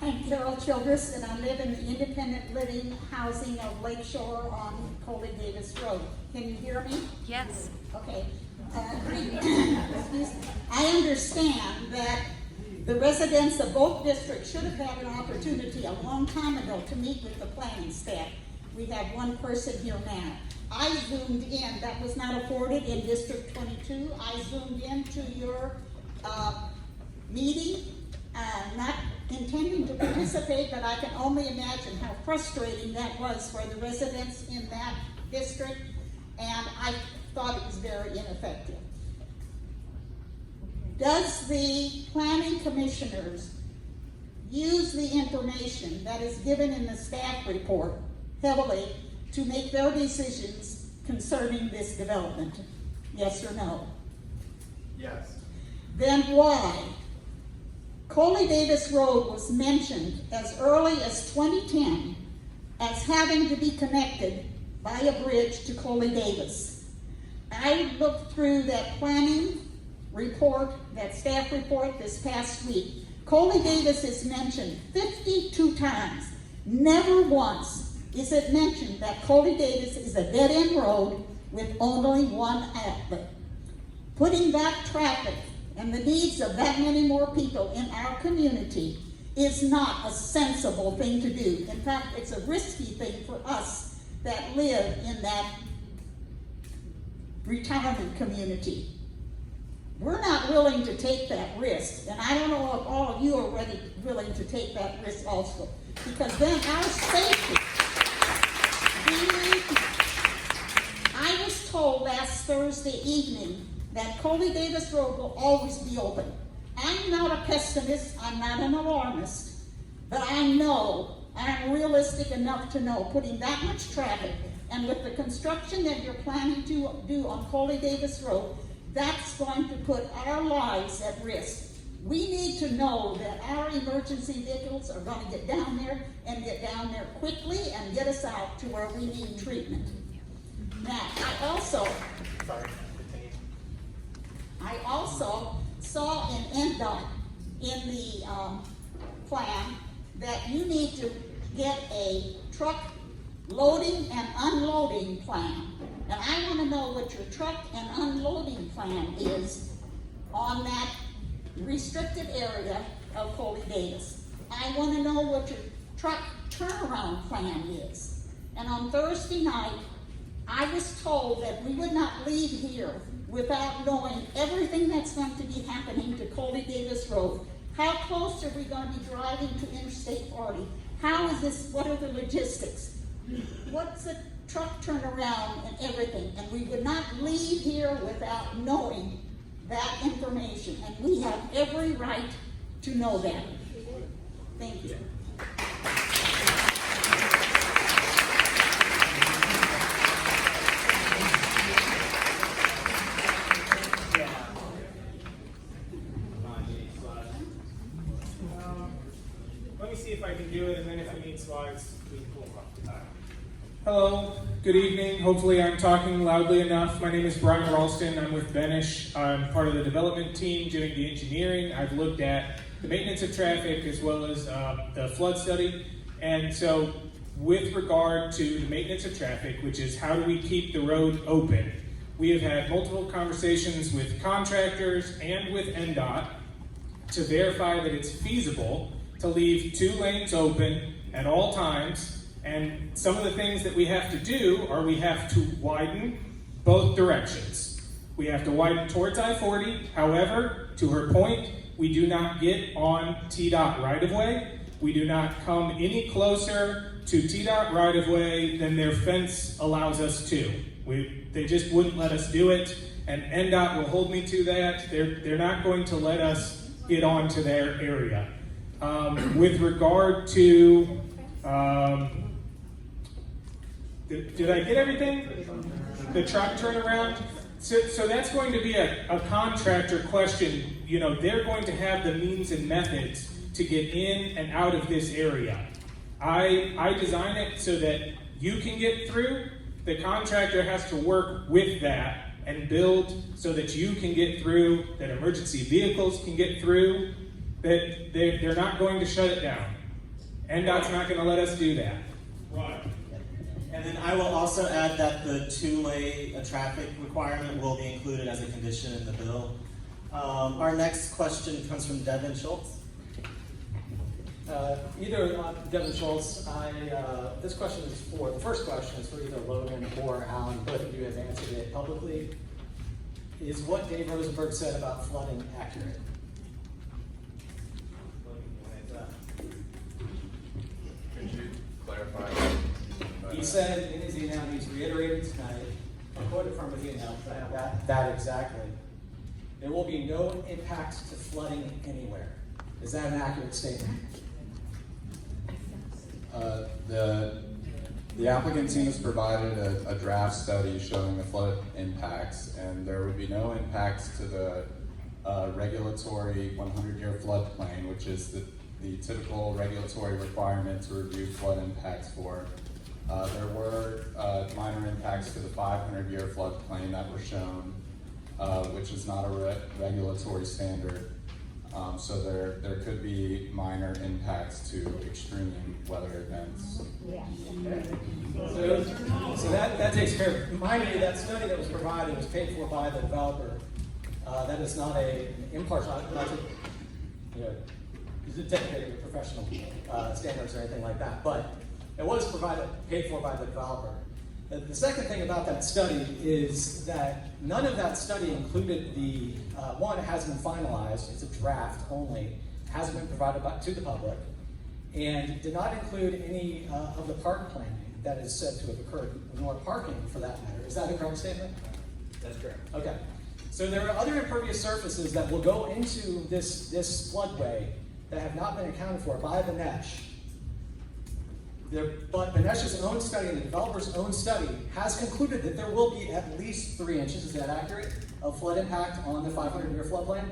Speaker 5: I'm Carol Childress, and I live in the independent living housing of Lakeshore on Coley Davis Road. Can you hear me?
Speaker 14: Yes.
Speaker 5: Okay. Excuse me. I understand that the residents of both districts should have had an opportunity a long time ago to meet with the planning staff. We have one person here now. I zoomed in, that was not afforded in District 22. I zoomed into your meeting, not intending to participate, but I can only imagine how frustrating that was for the residents in that district, and I thought it was very ineffective. Does the planning commissioners use the information that is given in the staff report heavily to make their decisions concerning this development? Yes or no?
Speaker 4: Yes.
Speaker 5: Then why? Coley Davis Road was mentioned as early as 2010 as having to be connected by a bridge to Coley Davis. I looked through that planning report, that staff report this past week. Coley Davis is mentioned 52 times. Never once is it mentioned that Coley Davis is a dead-end road with only one outlet. Putting back traffic and the needs of that many more people in our community is not a sensible thing to do. In fact, it's a risky thing for us that live in that retirement community. We're not willing to take that risk, and I don't know if all of you are willing to take that risk also, because then our safety. I was told last Thursday evening that Coley Davis Road will always be open. I'm not a pessimist, I'm not an alarmist, but I know, I'm realistic enough to know, putting that much traffic, and with the construction that you're planning to do on Coley Davis Road, that's going to put our lives at risk. We need to know that our emergency vehicles are going to get down there and get down there quickly and get us out to where we need treatment. Now, I also saw in NDOT in the plan that you need to get a truck loading and unloading plan. And I want to know what your truck and unloading plan is on that restricted area of Coley Davis. I want to know what your truck turnaround plan is. And on Thursday night, I was told that we would not leave here without knowing everything that's going to be happening to Coley Davis Road. How close are we going to be driving to Interstate 40? How is this, what are the logistics? What's the truck turnaround and everything? And we would not leave here without knowing that information. And we have every right to know that. Thank you.
Speaker 6: Let me see if I can do it, and then if we need slides, we can pull them up. Hello, good evening. Hopefully I'm talking loudly enough. My name is Brian Ralston. I'm with Benish. I'm part of the development team doing the engineering. I've looked at the maintenance of traffic as well as the flood study. And so with regard to the maintenance of traffic, which is how do we keep the road open, we have had multiple conversations with contractors and with NDOT to verify that it's feasible to leave 2 lanes open at all times. And some of the things that we have to do are we have to widen both directions. We have to widen towards I-40. However, to her point, we do not get on TDOT right-of-way. We do not come any closer to TDOT right-of-way than their fence allows us to. They just wouldn't let us do it, and NDOT will hold me to that. They're not going to let us get onto their area. With regard to, did I get everything? The truck turnaround? So that's going to be a contractor question. You know, they're going to have the means and methods to get in and out of this area. I design it so that you can get through. The contractor has to work with that and build so that you can get through, that emergency vehicles can get through, that they're not going to shut it down. NDOT's not going to let us do that.
Speaker 4: Right. And then I will also add that the 2-lane traffic requirement will be included as a condition in the bill. Our next question comes from Devin Schultz.
Speaker 1: Devin Schultz, this question is for, the first question is for either Logan or Alan. Both of you have answered it publicly. Is what Dave Rosenberg said about flooding accurate?
Speaker 22: Could you clarify?
Speaker 1: He said in his email, he's reiterated tonight, I'll quote it from his email, that exactly. There will be no impact to flooding anywhere. Is that an accurate statement?
Speaker 22: The applicant team has provided a draft study showing the flood impacts, and there would be no impacts to the regulatory 100-year floodplain, which is the typical regulatory requirement to review flood impacts for. There were minor impacts to the 500-year floodplain that were shown, which is not a regulatory standard. So there could be minor impacts to extreme weather events.
Speaker 1: So that takes care of it. Mind you, that study that was provided was paid for by the developer. That is not an impartial, dedicated to professional standards or anything like that, but it was paid for by the developer. The second thing about that study is that none of that study included the, one, it hasn't been finalized, it's a draft only, hasn't been provided to the public, and did not include any of the park planning that is said to have occurred, nor parking for that matter. Is that a correct statement?
Speaker 6: That's correct.
Speaker 1: Okay. So there are other impervious surfaces that will go into this floodway that have not been accounted for by Benish. But Benesh's own study and the developer's own study has concluded that there will be at least 3 inches, is that accurate, of flood impact on the 500-year floodplain?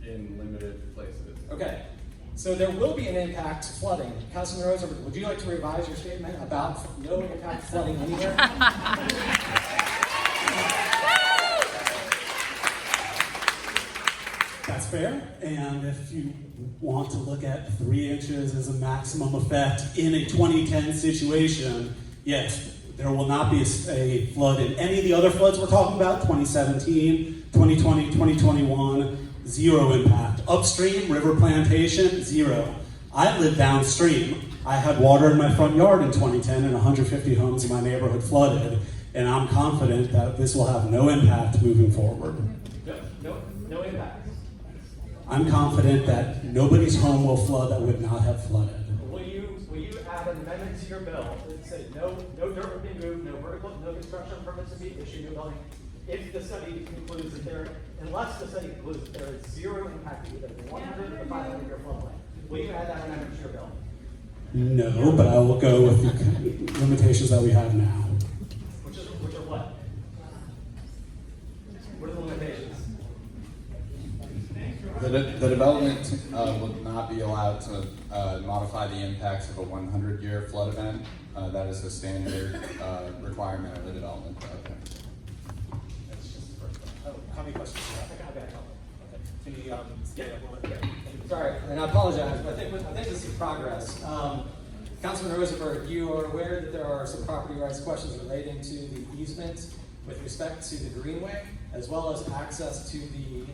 Speaker 22: In limited places.
Speaker 1: Okay, so there will be an impact to flooding. Councilman Rosenberg, would you like to revise your statement about no impact to flooding anywhere?
Speaker 3: That's fair, and if you want to look at 3 inches as a maximum effect in a 2010 situation, yes, There will not be a flood in any of the other floods we're talking about, 2017, 2020, 2021, zero impact. Upstream, River Plantation, zero. I live downstream. I had water in my front yard in 2010 and 150 homes in my neighborhood flooded, and I'm confident that this will have no impact moving forward.
Speaker 7: No impact.
Speaker 3: I'm confident that nobody's home will flood that would not have flooded.
Speaker 7: Will you add an amendment to your bill that says no dirt will be moved, no construction permits will be issued, no building, if the study concludes that unless the study concludes that there is zero impact to either the 100 or the 500 year floodplain? Will you add that amendment to your bill?
Speaker 3: No, but I will go with the limitations that we have now.
Speaker 7: Which are what? What are the limitations?
Speaker 22: The development would not be allowed to modify the impacts of a 100-year flood event. That is a standard requirement of the development project.
Speaker 7: That's just the first one. How many questions do you have? I think I've got a couple. Okay. Can you speak up a little bit?
Speaker 1: Sorry, and I apologize, but I think this is progress. Councilman Rosenberg, you are aware that there are some property rights questions relating to the easement with respect to the greenway, as well as access to the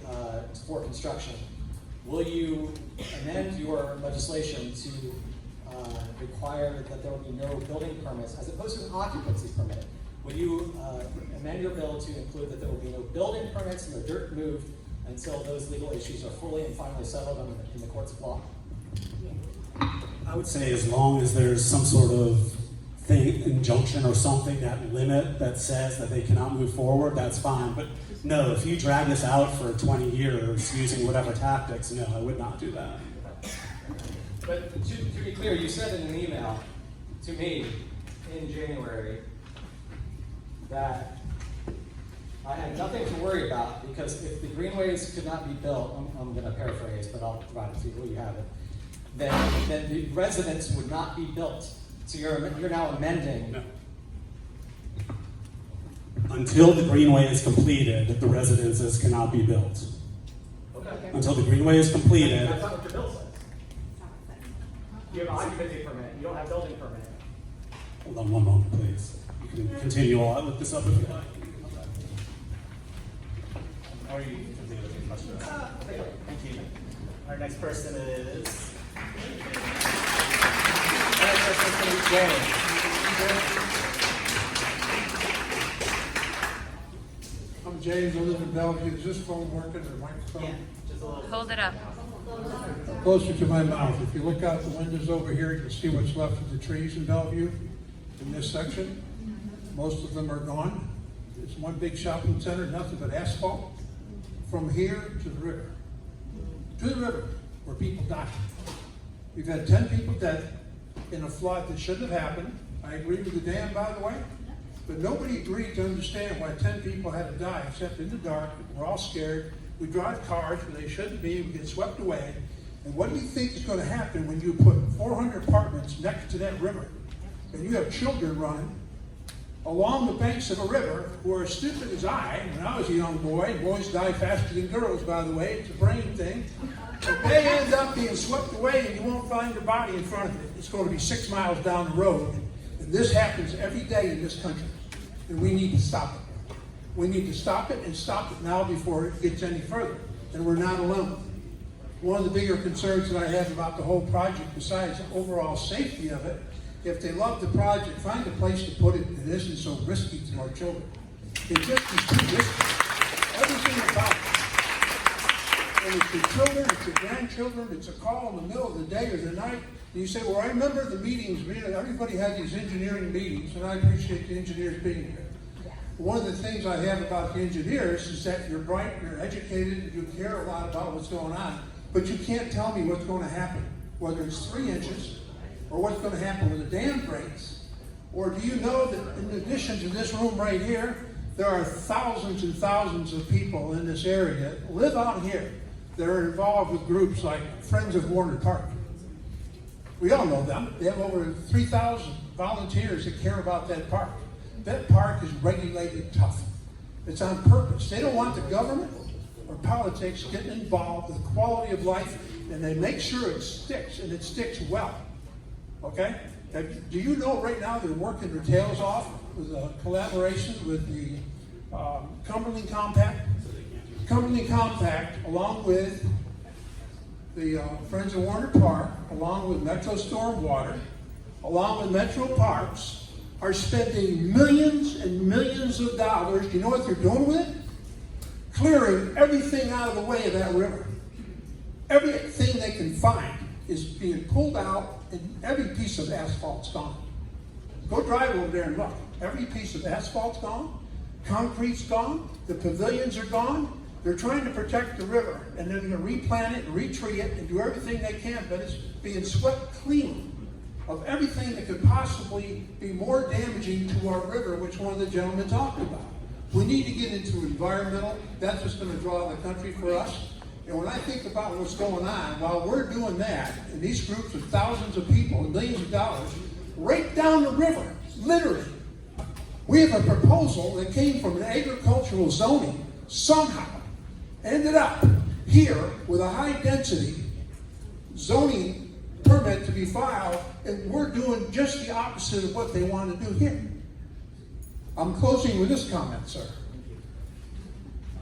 Speaker 1: for construction. Will you amend your legislation to require that there will be no building permits as opposed to an occupancy permit? Will you amend your bill to include that there will be no building permits and no dirt moved until those legal issues are fully and finally settled in the courts of law?
Speaker 3: I would say as long as there's some sort of injunction or something that says that they cannot move forward, that's fine. But no, if you drag this out for 20 years using whatever tactics, no, I would not do that.
Speaker 1: But to be clear, you said in an email to me in January that I had nothing to worry about because if the greenways could not be built, I'm going to paraphrase, but I'll provide it to you where you have it, then the residents would not be built. So you're now amending.
Speaker 3: No. Until the greenway is completed, the residences cannot be built.
Speaker 7: Okay.
Speaker 3: Until the greenway is completed.
Speaker 7: That's not what your bill says. You have an occupancy permit. You don't have building permit.
Speaker 3: Hold on one moment, please. You can continue while I look this up if you like.
Speaker 7: How are you? Thank you. Our next person is.
Speaker 10: I'm James, I live in Bellevue. Is this phone working or microphone?
Speaker 7: Yeah,
Speaker 14: Hold it up.
Speaker 10: Closer to my mouth. If you look out the windows over here, you can see what's left of the trees in Bellevue in this section. Most of them are gone. It's one big shopping center, nothing but asphalt. From here to the river. To the river, where people die. We've had 10 people dead in a flood that shouldn't have happened. I agree with the dam, by the way. But nobody agreed to understand why 10 people had to die, except in the dark. We're all scared. We drive cars where they shouldn't be. We get swept away. And what do you think is going to happen when you put 400 apartments next to that river? And you have children running along the banks of a river who are as stupid as I, when I was a young boy. Boys die faster than girls, by the way. It's a brain thing. But they end up being swept away and you won't find your body in front of it. It's going to be 6 miles down the road. And this happens every day in this country. And we need to stop it. We need to stop it and stop it now before it gets any further. And we're not alone. One of the bigger concerns that I have about the whole project, besides the overall safety of it, if they love the project, find a place to put it that isn't so risky to our children. It just is too risky. Everything about it. And it's your children, it's your grandchildren, it's a call in the middle of the day or the night. And you say, well, I remember the meetings, everybody had these engineering meetings, and I appreciate the engineers being here. One of the things I have about the engineers is that you're bright, you're educated, and you care a lot about what's going on, but you can't tell me what's going to happen, whether it's 3 inches, or what's going to happen when the dam breaks. Or do you know that in addition to this room right here, there are thousands and thousands of people in this area that live out here that are involved with groups like Friends of Warner Park. We all know them. They have over 3,000 volunteers that care about that park. That park is regulated tough. It's on purpose. They don't want the government or politics getting involved with quality of life, and they make sure it sticks, and it sticks well. Okay? Do you know right now they're working their tails off with a collaboration with the Cumberland Compact. Cumberland Compact, along with the Friends of Warner Park, along with Metro Stormwater, along with Metro Parks, are spending millions and millions of dollars. Do you know what they're doing with it? Clearing everything out of the way of that river. Everything they can find is being pulled out, and every piece of asphalt's gone. Go drive over there and look. Every piece of asphalt's gone, concrete's gone, the pavilions are gone. They're trying to protect the river, and they're going to replant it and retreat it and do everything they can, but it's being swept clean of everything that could possibly be more damaging to our river, which one of the gentlemen talked about. We need to get into environmental. That's what's going to draw the country for us. And when I think about what's going on, while we're doing that, and these groups of thousands of people and millions of dollars, right down the river, literally, we have a proposal that came from an agricultural zoning, somehow ended up here with a high density zoning permit to be filed, and we're doing just the opposite of what they want to do here. I'm closing with this comment, sir.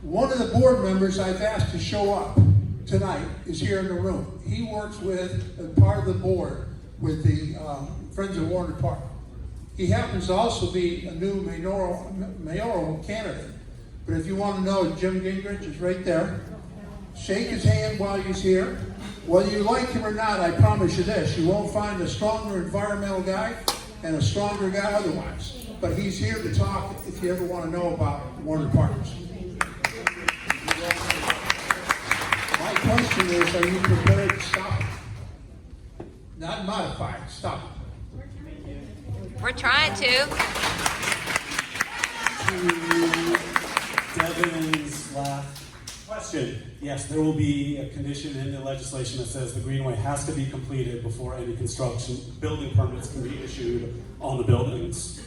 Speaker 10: One of the board members I've asked to show up tonight is here in the room. He works with part of the board with the Friends of Warner Park. He happens to also be a new mayoral candidate. But if you want to know, Jim Gingrich is right there. Shake his hand while he's here. Whether you like him or not, I promise you this, you won't find a stronger environmental guy and a stronger guy otherwise. But he's here to talk if you ever want to know about Warner Parks. My question is, are you prepared to stop it? Not modify it, stop it.
Speaker 14: We're trying to.
Speaker 3: Devin's last question. Yes, there will be a condition in the legislation that says the greenway has to be completed before any building permits can be issued on the buildings.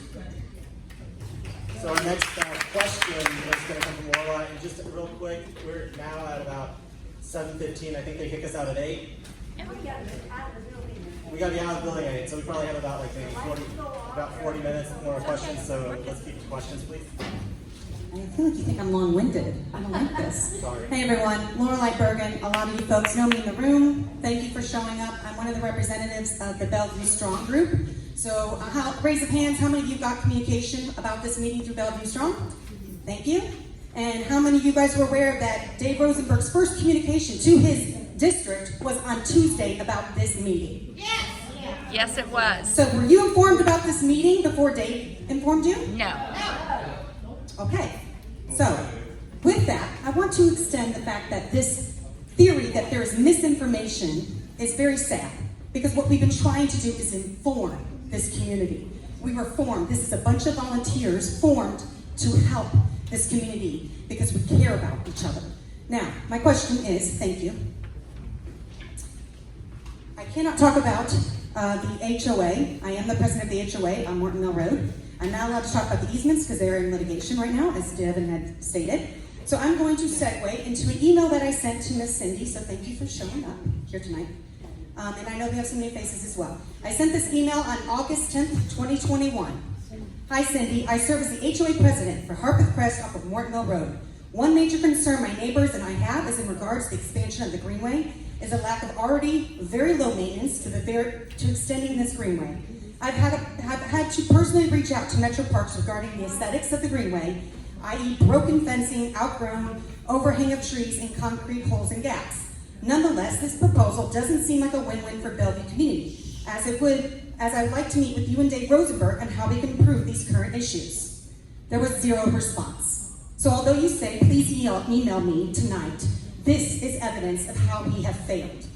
Speaker 4: So our next question is going to come from Laura, and just real quick, we're now at about 7:15. I think they kick us out at 8.
Speaker 12: And we got to be out of the building.
Speaker 4: We got to be out of the building at 8, so we probably have about like maybe 40 minutes more questions. So let's keep the questions, please.
Speaker 8: I feel like you think I'm long-winded. I don't like this.
Speaker 4: Sorry.
Speaker 8: Hey everyone, Laura Lightbergen. A lot of you folks know me in the room. Thank you for showing up. I'm one of the representatives of the Bellevue Strong Group. So raise of hands, how many of you got communication about this meeting through Bellevue Strong? Thank you. And how many of you guys were aware that Dave Rosenberg's first communication to his district was on Tuesday about this meeting?
Speaker 14: Yes. Yes, it was.
Speaker 8: So were you informed about this meeting before Dave informed you?
Speaker 14: No.
Speaker 8: Okay, so with that, I want to extend the fact that this theory that there is misinformation is very sad, because what we've been trying to do is inform this community. We were formed, this is a bunch of volunteers formed to help this community because we care about each other. Now, my question is, thank you. I cannot talk about the HOA. I am the president of the HOA on Morton Mill Road. I'm not allowed to talk about the easements because they're in litigation right now, as Devin had stated. So I'm going to segue into an email that I sent to Miss Cindy, so thank you for showing up here tonight. And I know we have some new faces as well. I sent this email on August 10th, 2021. Hi Cindy, I serve as the HOA president for Harpeth Crest off of Morton Mill Road. One major concern my neighbors and I have is in regards to the expansion of the greenway is a lack of already very low maintenance to extending this greenway. I've had to personally reach out to Metro Parks regarding the aesthetics of the greenway, i.e. broken fencing, outgrown, overhang of trees, and concrete holes and gaps. Nonetheless, this proposal doesn't seem like a win-win for Bellevue community, as I'd like to meet with you and Dave Rosenberg on how we can improve these current issues. There was zero response. So although you say, please email me tonight, this is evidence of how we have failed.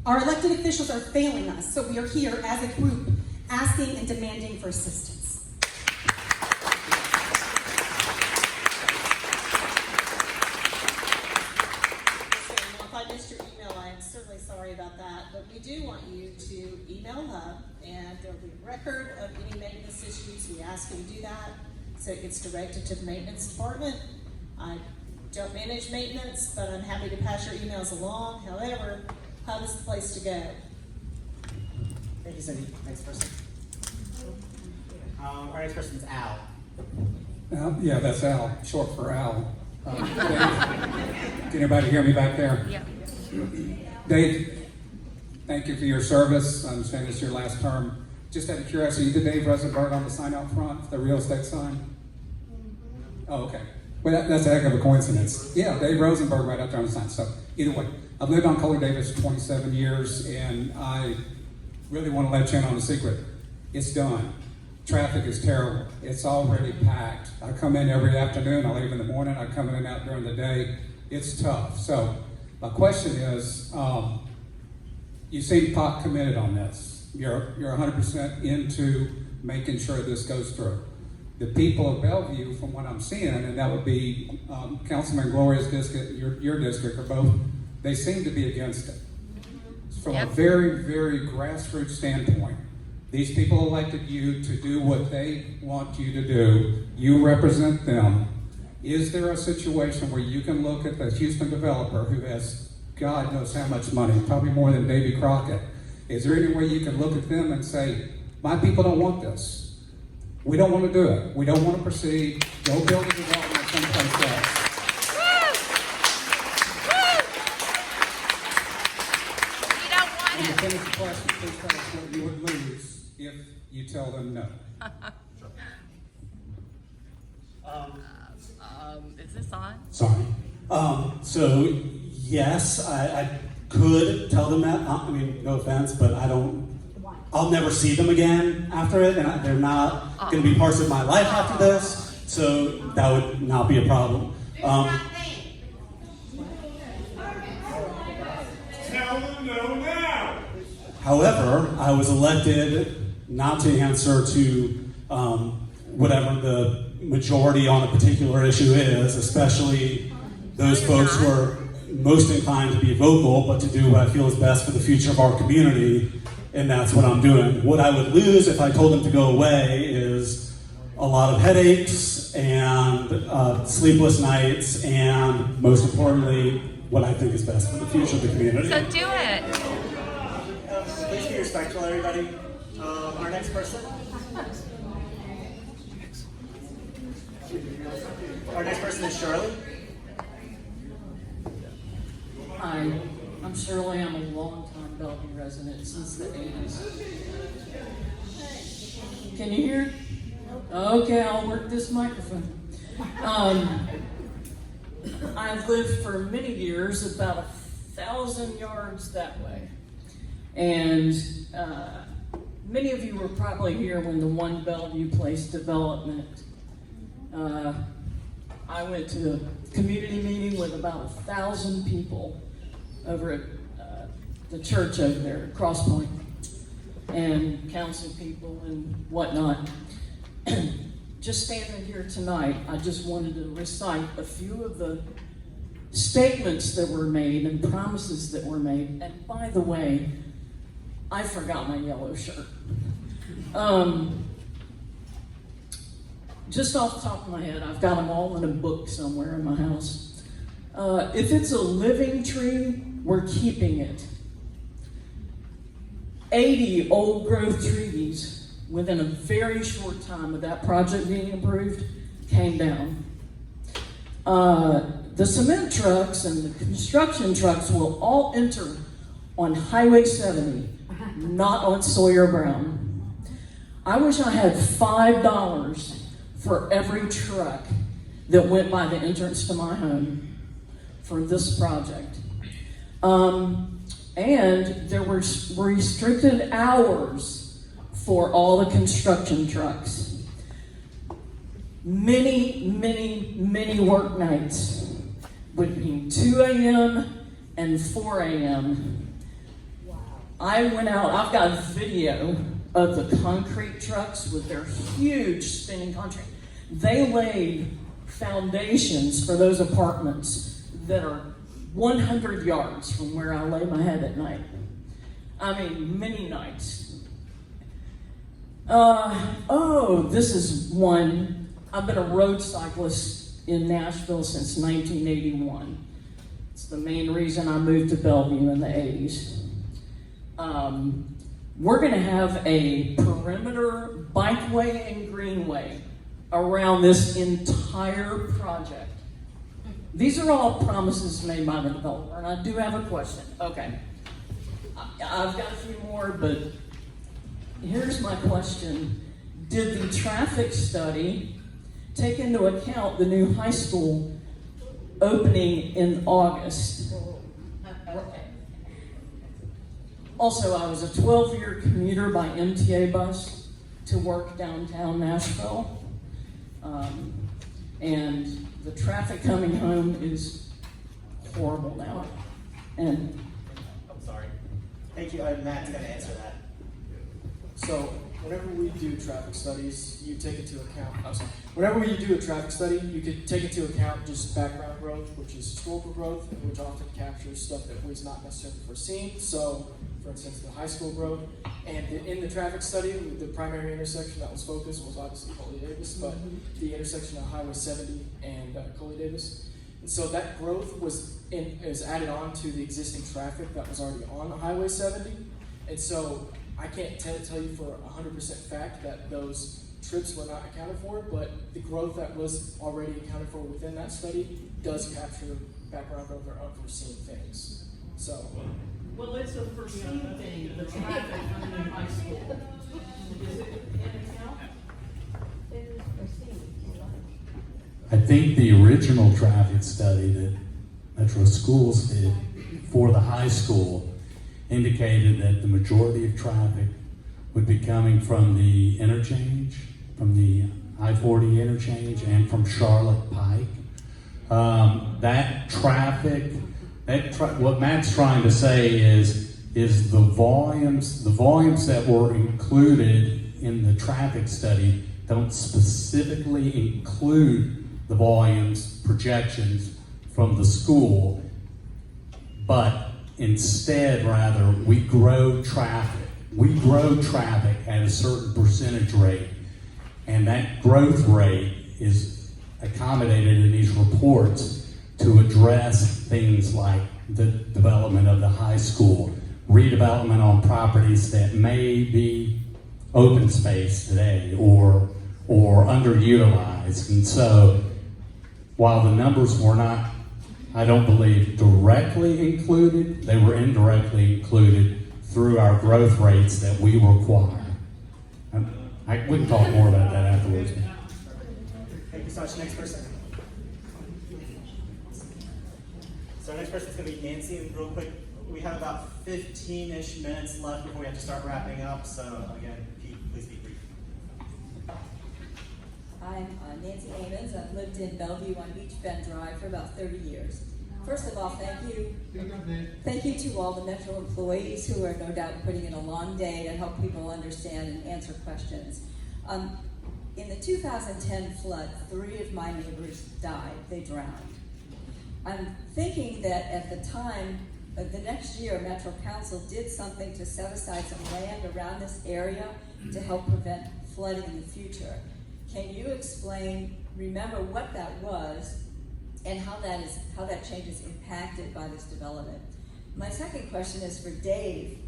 Speaker 8: Our elected officials are failing us, so we are here as a group asking and demanding for assistance.
Speaker 9: If I missed your email, I am certainly sorry about that, but we do want you to email Hub, and there will be a record of any maintenance issues. We ask you to do that, so it gets directed to the maintenance department. I don't manage maintenance, but I'm happy to pass your emails along. However, Hub is the place to go.
Speaker 4: Thank you, Cindy. Next person. Our next person is Al.
Speaker 11: Yeah, that's Al, short for Al. Can anybody hear me back there?
Speaker 14: Yeah.
Speaker 11: Dave, thank you for your service. I understand it's your last term. Just out of curiosity, did Dave Rosenberg on the sign out front, the real estate sign? Oh, okay. Well, that's a heck of a coincidence. Yeah, Dave Rosenberg right out there on the sign. So either way, I've lived on Coley Davis for 27 years, and I really want to let you in on a secret. It's done. Traffic is terrible. It's already packed. I come in every afternoon. I leave in the morning. I come in and out during the day. It's tough. So my question is, you seem pot committed on this. You're 100% into making sure this goes through. The people of Bellevue, from what I'm seeing, and that would be Councilman Gloria's district, your district, or both, they seem to be against it. From a very, very grassroots standpoint, these people elected you to do what they want you to do. You represent them. Is there a situation where you can look at the Houston developer who has God knows how much money, probably more than Davy Crockett? Is there any way you can look at them and say, my people don't want this. We don't want to do it. We don't want to proceed. Go build a development someplace else. And to finish the question, please tell us what you would lose if you tell them no.
Speaker 14: Is this on?
Speaker 3: Sorry. So yes, I could tell them that. I mean, no offense, but I'll never see them again after it, and they're not going to be parts of my life after this, so that would not be a problem.
Speaker 20: Tell them no now.
Speaker 3: However, I was elected not to answer to whatever the majority on a particular issue is, especially those folks who are most inclined to be vocal, but to do what I feel is best for the future of our community, and that's what I'm doing. What I would lose if I told them to go away is a lot of headaches and sleepless nights, and most importantly, what I think is best for the future of the community.
Speaker 14: So do it.
Speaker 4: Please be respectful, everybody. Our next person. Our next person is Shirley.
Speaker 15: Hi, I'm Shirley. I'm a longtime Bellevue resident since the 80s. Can you hear? Okay, I'll work this microphone. I've lived for many years about 1,000 yards that way. And many of you were probably here when the One Bellevue Place development. I went to a community meeting with about 1,000 people over at the church over there at Cross Point, and council people and whatnot. Just standing here tonight, I just wanted to recite a few of the statements that were made and promises that were made. And by the way, I forgot my yellow shirt. Just off the top of my head, I've got them all in a book somewhere in my house. If it's a living tree, we're keeping it. 80 old growth trees within a very short time of that project being approved came down. The cement trucks and the construction trucks will all enter on Highway 70, not on Sawyer Brown. I wish I had $5 for every truck that went by the entrance to my home for this project. And there were restricted hours for all the construction trucks. Many, many, many work nights between 2 a.m. and 4 a.m. Wow. I went out, I've got video of the concrete trucks with their huge spinning concrete. They laid foundations for those apartments that are 100 yards from where I lay my head at night. I mean, many nights. This is one. I've been a road cyclist in Nashville since 1981. It's the main reason I moved to Bellevue in the 80s. We're going to have a perimeter bikeway and greenway around this entire project. These are all promises made by the developer, and I do have a question. Okay, I've got a few more, but here's my question. Did the traffic study take into account the new high school opening in August? Also, I was a 12-year commuter by MTA bus to work downtown Nashville. And the traffic coming home is horrible now. And
Speaker 4: I'm sorry. Thank you. Matt's going to answer that.
Speaker 18: So, whenever we do traffic studies, you take into account, whenever you do a traffic study, you could take into account just background growth, which is historical growth, which often captures stuff that was not necessarily foreseen. So, for instance, the high school growth. And in the traffic study, the primary intersection that was focused was obviously Coley Davis, but the intersection of Highway 70 and Coley Davis. And so that growth is added on to the existing traffic that was already on Highway 70. And so I can't tell you for 100% fact that those trips were not accounted for, but the growth that was already accounted for within that study does capture background growth or unforeseen things. So.
Speaker 15: well, it's a foreseen thing, the traffic coming in high school. Is it in account?
Speaker 13: I think the original traffic study that Metro Schools did for the high school indicated that the majority of traffic would be coming from the interchange, from the I-40 interchange, and from Charlotte Pike. That traffic, what Matt's trying to say is the volumes that were included in the traffic study don't specifically include the volumes projections from the school, but instead, rather, we grow traffic. We grow traffic at a certain percentage rate, and that growth rate is accommodated in these reports to address things like the development of the high school, redevelopment on properties that may be open space today or underutilized. And so, while the numbers were not, I don't believe, directly included, they were indirectly included through our growth rates that we require. We can talk more about that afterwards.
Speaker 4: Thank you so much. Next person. So our next person is going to be Nancy. Real quick, we have about 15-ish minutes left before we have to start wrapping up. So again, please be brief.
Speaker 16: I'm Nancy Amons. I've lived in Bellevue on Beach Bend Drive for about 30 years. First of all, thank you. Thank you to all the Metro employees who are no doubt putting in a long day to help people understand and answer questions. In the 2010 flood, 3 of my neighbors died. They drowned. I'm thinking that at the time, the next year, Metro Council did something to set aside some land around this area to help prevent flooding in the future. Can you remember what that was, and how that change is impacted by this development? My second question is for Dave.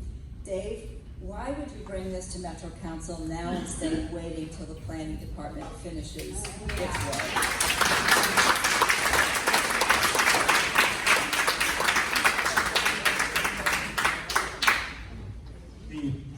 Speaker 16: Dave, why would you bring this to Metro Council now instead of waiting till the planning department finishes its work?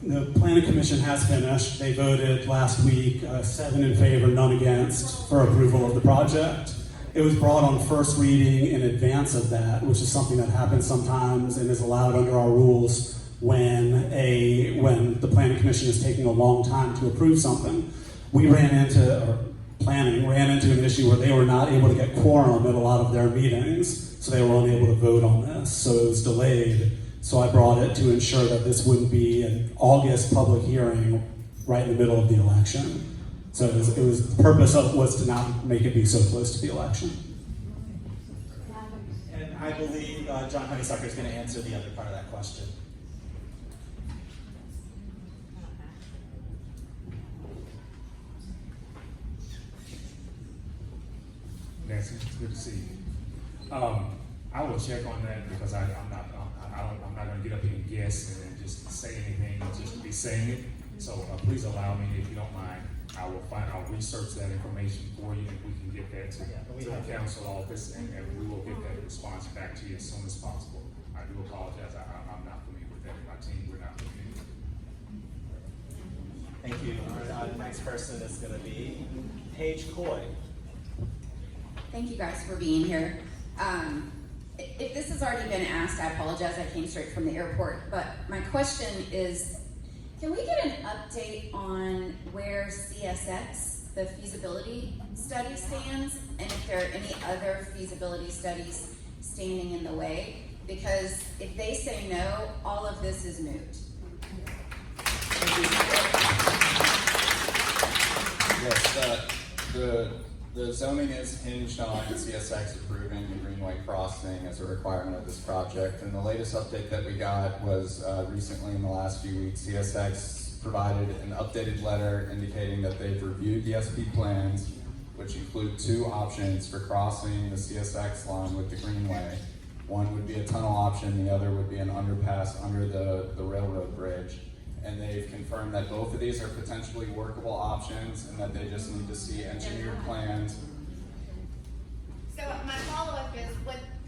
Speaker 3: The Planning Commission has finished. They voted last week, 7 in favor, none against, for approval of the project. It was brought on first reading in advance of that, which is something that happens sometimes and is allowed under our rules when the Planning Commission is taking a long time to approve something. Planning ran into an issue where they were not able to get quorum at a lot of their meetings, so they were only able to vote on this. So it was delayed. So I brought it to ensure that this wouldn't be an August public hearing right in the middle of the election. So the purpose of it was to not make it be so close to the election.
Speaker 4: And I believe John Honeysucker is going to answer the other part of that question.
Speaker 20: Nancy, it's good to see you. I will check on that because I'm not going to get up here and guess and just say anything just to be saying it. So please allow me, if you don't mind, I'll research that information for you, and we can get that to the council office, and we will get that response back to you as soon as possible. I do apologize, I'm not familiar with that, my team, we're not familiar.
Speaker 4: Thank you. Our next person is going to be Paige Coy.
Speaker 17: Thank you guys for being here. If this has already been asked, I apologize, I came straight from the airport, but my question is, can we get an update on where CSX, the feasibility study, stands, and if there are any other feasibility studies standing in the way? Because if they say no, all of this is moot.
Speaker 22: Yes, the zoning is hinged on CSX approving the Greenway crossing as a requirement of this project. And the latest update that we got was recently in the last few weeks, CSX provided an updated letter indicating that they've reviewed the SP plans, which include two options for crossing the CSX line with the Greenway. One would be a tunnel option, the other would be an underpass under the railroad bridge. And they've confirmed that both of these are potentially workable options and that they just need to see engineered plans.
Speaker 19: So my follow-up is,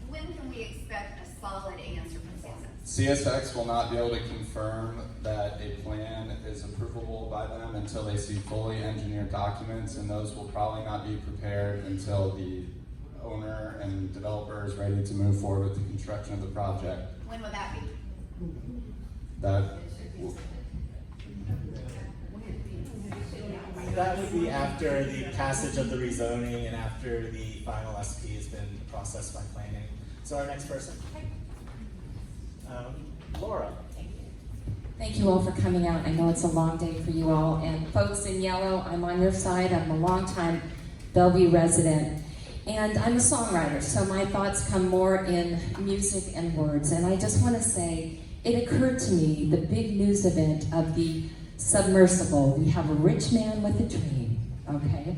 Speaker 19: when can we expect a solid answer from CSX?
Speaker 22: CSX will not be able to confirm that a plan is approvable by them until they see fully engineered documents, and those will probably not be prepared until the owner and developer is ready to move forward with the construction of the project.
Speaker 19: When would that be?
Speaker 4: That would be after the passage of the rezoning and after the final SP has been processed by planning. So our next person, Laura.
Speaker 23: Thank you all for coming out. I know it's a long day for you all. And folks in yellow, I'm on your side. I'm a longtime Bellevue resident. And I'm a songwriter, so my thoughts come more in music and words. And I just want to say, it occurred to me, the big news event of the submersible. We have a rich man with a dream, okay?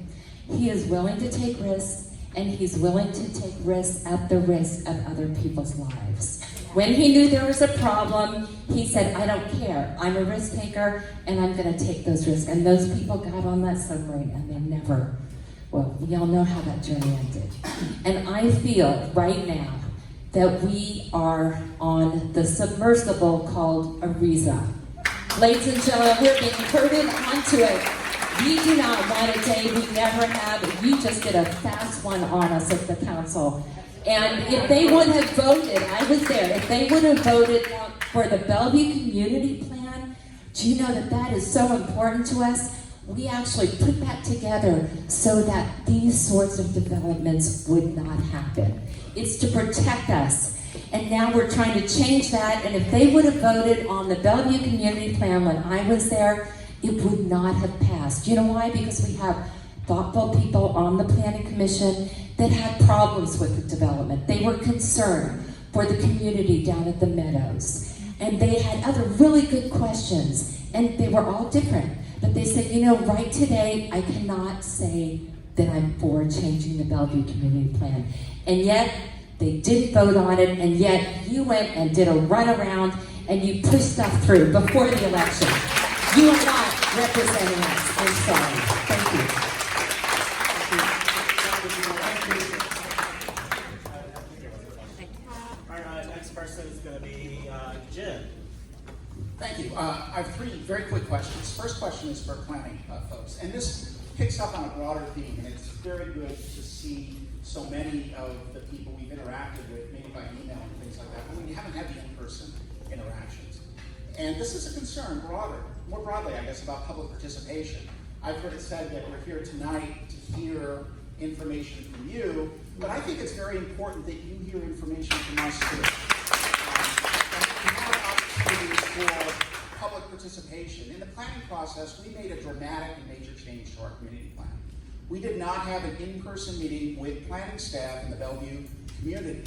Speaker 23: He is willing to take risks, and he's willing to take risks at the risk of other people's lives. When he knew there was a problem, he said, I don't care. I'm a risk taker, and I'm gonna take those risks. And those people got on that submarine, and they never, well, we all know how that journey ended. And I feel right now that we are on the submersible called Ariza. Ladies and gentlemen, we're being herded onto it. We do not want a day we never have. You just did a fast one on us at the council. And if they would have voted, I was there, if they would have voted for the Bellevue Community Plan, do you know that that is so important to us? We actually put that together so that these sorts of developments would not happen. It's to protect us. And now we're trying to change that, and if they would have voted on the Bellevue Community Plan when I was there, it would not have passed. You know why? Because we have thoughtful people on the Planning Commission that had problems with the development. They were concerned for the community down at the Meadows. And they had other really good questions, and they were all different. But they said, you know, right today, I cannot say that I'm for changing the Bellevue Community Plan. And yet, they didn't vote on it, and yet you went and did a runaround and you pushed stuff through before the election. You are not representing us. I'm sorry. Thank you.
Speaker 4: Our next person is going to be Jim.
Speaker 24: Thank you. I have three very quick questions. First question is for planning folks, and this picks up on a broader theme, and it's very good to see so many of the people we've interacted with, maybe by email and things like that, but we haven't had the in-person interactions. And this is a concern more broadly, I guess, about public participation. I've heard it said that we're here tonight to hear information from you, but I think it's very important that you hear information from us too. We have opportunities for public participation. In the planning process, we made a dramatic and major change to our community plan. We did not have an in-person meeting with planning staff in the Bellevue community.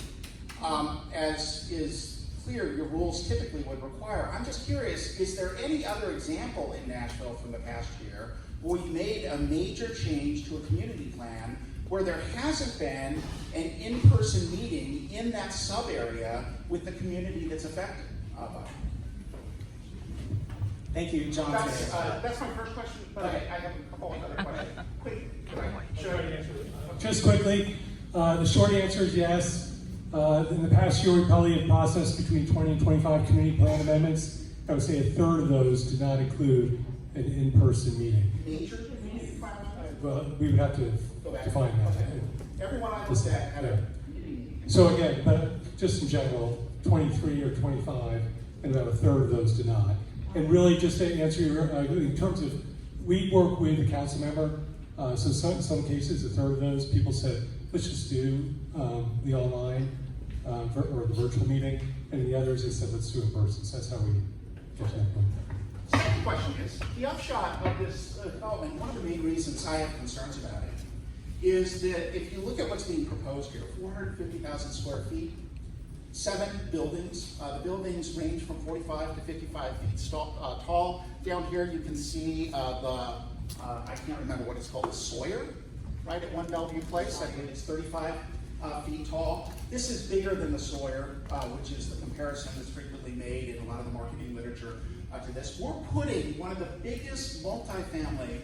Speaker 24: As is clear, your rules typically would require. I'm just curious, is there any other example in Nashville from the past year where we made a major change to a community plan where there hasn't been an in-person meeting in that sub-area with the community that's affected by it?
Speaker 1: Thank you, John.
Speaker 24: That's my first question, but I have a couple of other questions. Quick, can I show you?
Speaker 2: Just quickly, the short answer is yes. In the past year, we probably have processed between 20 and 25 community plan amendments. I would say a third of those did not include an in-person meeting.
Speaker 24: Major community plan?
Speaker 2: Well, we would have to define that.
Speaker 24: Everyone I looked at had a
Speaker 2: So again, but just in general, 23 or 25, and about a third of those did not. And really, just to answer your, in terms of, we work with a council member, so some cases, a third of those people said, let's just do the online or the virtual meeting, and the others, they said, let's do it in person. So that's how we get to that point.
Speaker 24: Second question is, the upshot of this development, one of the main reasons I have concerns about it is that if you look at what's being proposed here, 450,000 square feet, 7 buildings. The buildings range from 45 to 55 feet tall. Down here you can see I can't remember what it's called, the Sawyer, right at 1 Bellevue Place. I believe it's 35 feet tall. This is bigger than the Sawyer, which is the comparison that's frequently made in a lot of the marketing literature to this. We're putting one of the biggest multifamily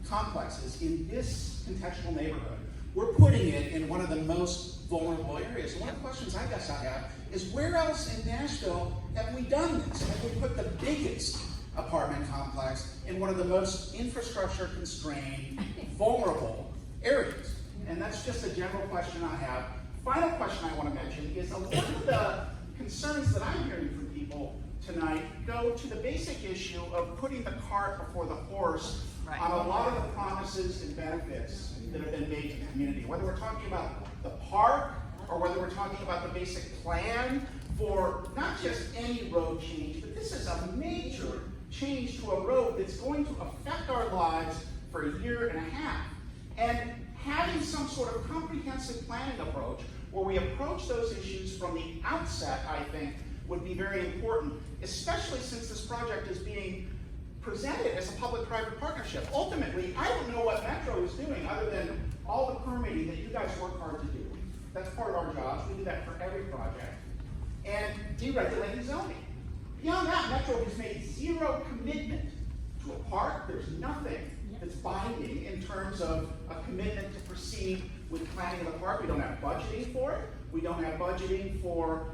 Speaker 24: complexes in this contextual neighborhood. We're putting it in one of the most vulnerable areas. One of the questions I guess I have is, where else in Nashville have we done this? Have we put the biggest apartment complex in one of the most infrastructure constrained, vulnerable areas? And that's just a general question I have. Final question I want to mention is, a lot of the concerns that I'm hearing from people tonight go to the basic issue of putting the cart before the horse on a lot of the promises and benefits that have been made to the community. Whether we're talking about the park, or whether we're talking about the basic plan for not just any road change, but this is a major change to a road that's going to affect our lives for a year and a half. And having some sort of comprehensive planning approach where we approach those issues from the outset, I think, would be very important, especially since this project is being presented as a public-private partnership. Ultimately, I don't know what Metro is doing other than all the permitting that you guys work hard to do. That's part of our jobs. We do that for every project. And deregulating zoning. Beyond that, Metro has made zero commitment to a park. There's nothing that's binding in terms of a commitment to proceed with planning of the park. We don't have budgeting for it. We don't have budgeting for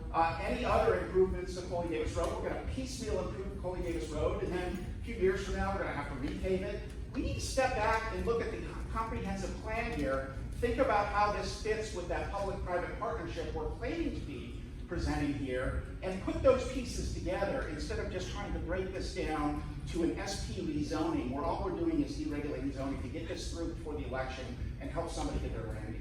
Speaker 24: any other improvements to Coley Davis Road. We're going to piecemeal improve Coley Davis Road, and then a few years from now, we're going to have to repave it. We need to step back and look at the comprehensive plan here, think about how this fits with that public-private partnership we're planning to be presenting here, and put those pieces together instead of just trying to break this down to an SP rezoning, where all we're doing is deregulating zoning to get this through before the election and help somebody get their land.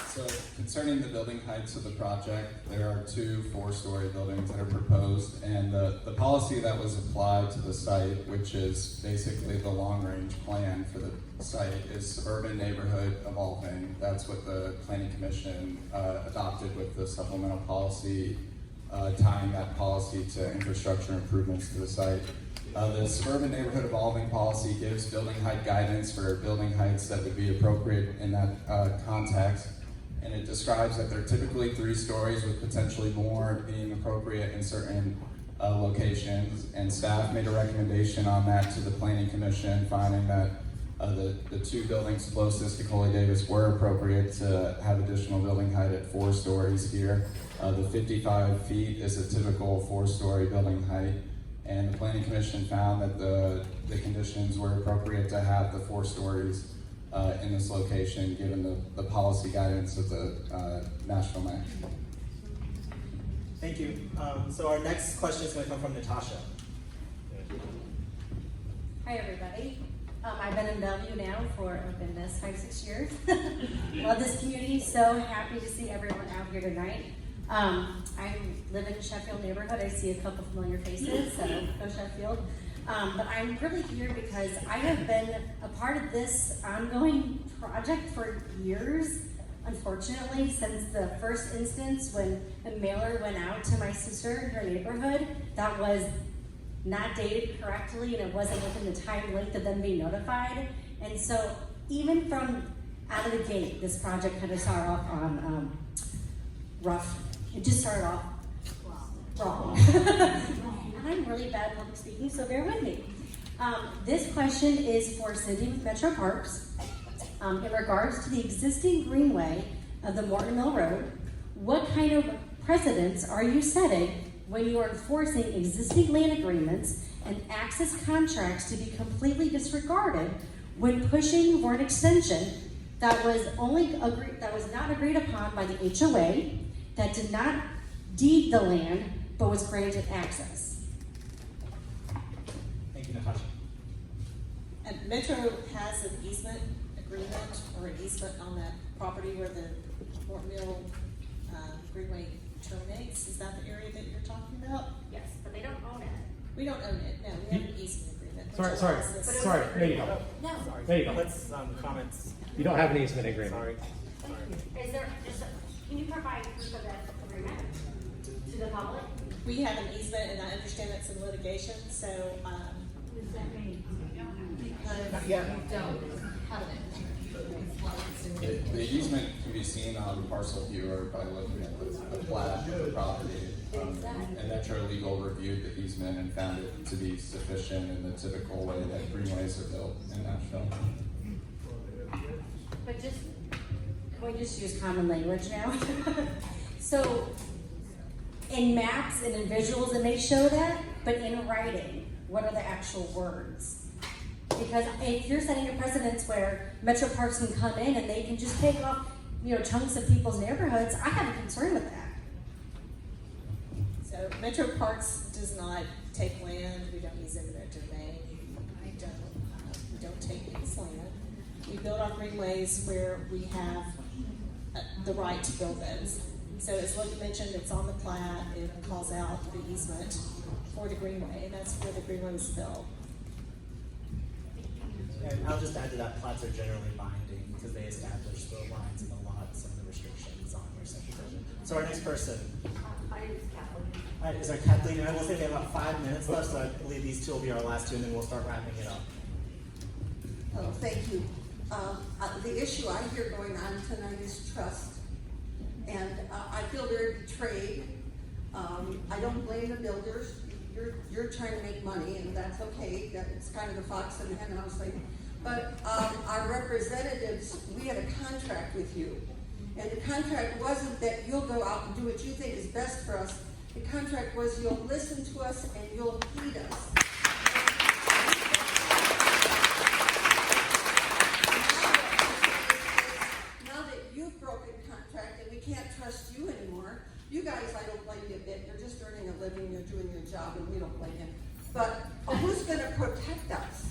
Speaker 22: So concerning the building heights of the project, there are 2 4-story buildings that are proposed, and the policy that was applied to the site, which is basically the long-range plan for the site, is suburban neighborhood evolving. That's what the Planning Commission adopted with the supplemental policy, tying that policy to infrastructure improvements to the site. The suburban neighborhood evolving policy gives building height guidance for building heights that would be appropriate in that context. And it describes that they're typically 3 stories with potentially more being appropriate in certain locations. And staff made a recommendation on that to the Planning Commission, finding that the 2 buildings closest to Coley Davis were appropriate to have additional building height at 4 stories here. The 55 feet is a typical 4-story building height. And the Planning Commission found that the conditions were appropriate to have the 4 stories in this location, given the policy guidance of the National MAC.
Speaker 4: Thank you. So our next question is going to come from Natasha.
Speaker 5: Hi, everybody. I've been in Bellevue now for, I've been this 5-6 years. Love this community, so happy to see everyone out here tonight. I live in the Sheffield neighborhood. I see a couple familiar faces, so go Sheffield. But I'm really here because I have been a part of this ongoing project for years, unfortunately, since the first instance when a mailer went out to my sister in her neighborhood that was not dated correctly and it wasn't within the time length of them being notified. And so even from out of the gate, this project kind of started off on rough. It just started off wrong. And I'm really bad at public speaking, so bear with me. This question is for Cindy with Metro Parks. In regards to the existing greenway of the Morton Mill Road, what kind of precedents are you setting when you are enforcing existing land agreements and access contracts to be completely disregarded when pushing for an extension that was not agreed upon by the HOA, that did not deed the land, but was granted access?
Speaker 4: Thank you, Natasha.
Speaker 9: And Metro has an easement agreement or an easement on that property where the Morton Mill Greenway terminates. Is that the area that you're talking about?
Speaker 5: Yes, but they don't own it.
Speaker 9: We don't own it. No, we have an easement agreement. which
Speaker 6: Sorry,
Speaker 9: allows us-
Speaker 6: sorry. There you go.
Speaker 5: No.
Speaker 6: There you go.
Speaker 4: Let's comments.
Speaker 6: You don't have an easement agreement.
Speaker 4: Sorry.
Speaker 5: Is there just can you provide proof of that agreement to the public?
Speaker 9: We have an easement, and I understand that's in litigation. So,
Speaker 5: What does that mean?
Speaker 4: Yeah.
Speaker 22: The easement can be seen on parcel viewer by looking at the plat of the property. And Metro Legal reviewed the easement and found it to be sufficient in the typical way that greenways are built in Nashville.
Speaker 5: But can we just use common language now? So, in maps and in visuals, it may show that, but in writing, what are the actual words? Because if you're setting a precedence where Metro Parks can come in and they can just take off, chunks of people's neighborhoods, I have a concern with that.
Speaker 9: So Metro Parks does not take land. We don't use eminent domain. We don't take people's land. We build our greenways where we have the right to build those. So as Logan mentioned, it's on the plat. It calls out the easement for the greenway, and that's where the greenway was built.
Speaker 4: And I'll just add to that, plats are generally binding because they establish the lines and the lots and the restrictions on your subdivision. So our next person.
Speaker 5: My name is Kathleen.
Speaker 4: All right, is our Kathleen, and I will say we have about 5 minutes left, so I believe these two will be our last two, and then we'll start wrapping it up.
Speaker 7: Oh, thank you. The issue I hear going on tonight is trust. And I feel very betrayed. I don't blame the builders. You're trying to make money, and that's okay. It's kind of the fox and the hen house thing. But our representatives, we had a contract with you. And the contract wasn't that you'll go out and do what you think is best for us. The contract was you'll listen to us and you'll heed us. Now that you've broken contract and we can't trust you anymore, you guys, I don't blame you a bit. You're just earning a living, you're doing your job, and we don't blame you. But who's going to protect us?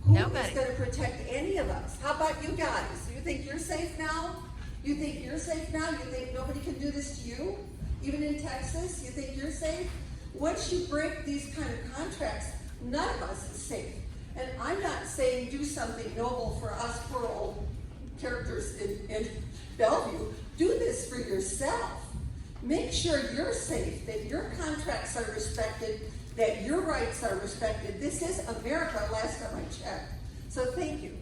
Speaker 14: Nobody.
Speaker 7: Who's going to protect any of us? How about you guys? You think you're safe now? You think you're safe now? You think nobody can do this to you? Even in Texas, you think you're safe? Once you break these kind of contracts, none of us is safe. And I'm not saying do something noble for us poor old characters in Bellevue. Do this for yourself. Make sure you're safe, that your contracts are respected, that your rights are respected. This is America, last time I checked. So thank you.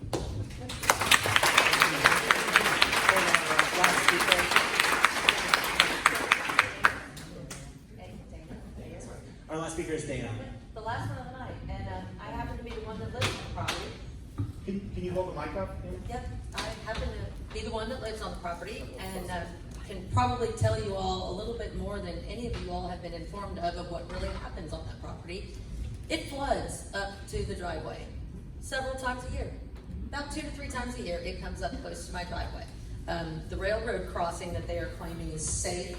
Speaker 4: Our last speaker is Dana.
Speaker 10: The last one of the night, and I happen to be the one that lives on the property.
Speaker 4: Can you hold the mic up?
Speaker 10: Yep, I happen to be the one that lives on the property, and can probably tell you all a little bit more than any of you all have been informed of what really happens on that property. It floods up to the driveway several times a year. About 2 to 3 times a year, it comes up close to my driveway. The railroad crossing that they are claiming is safe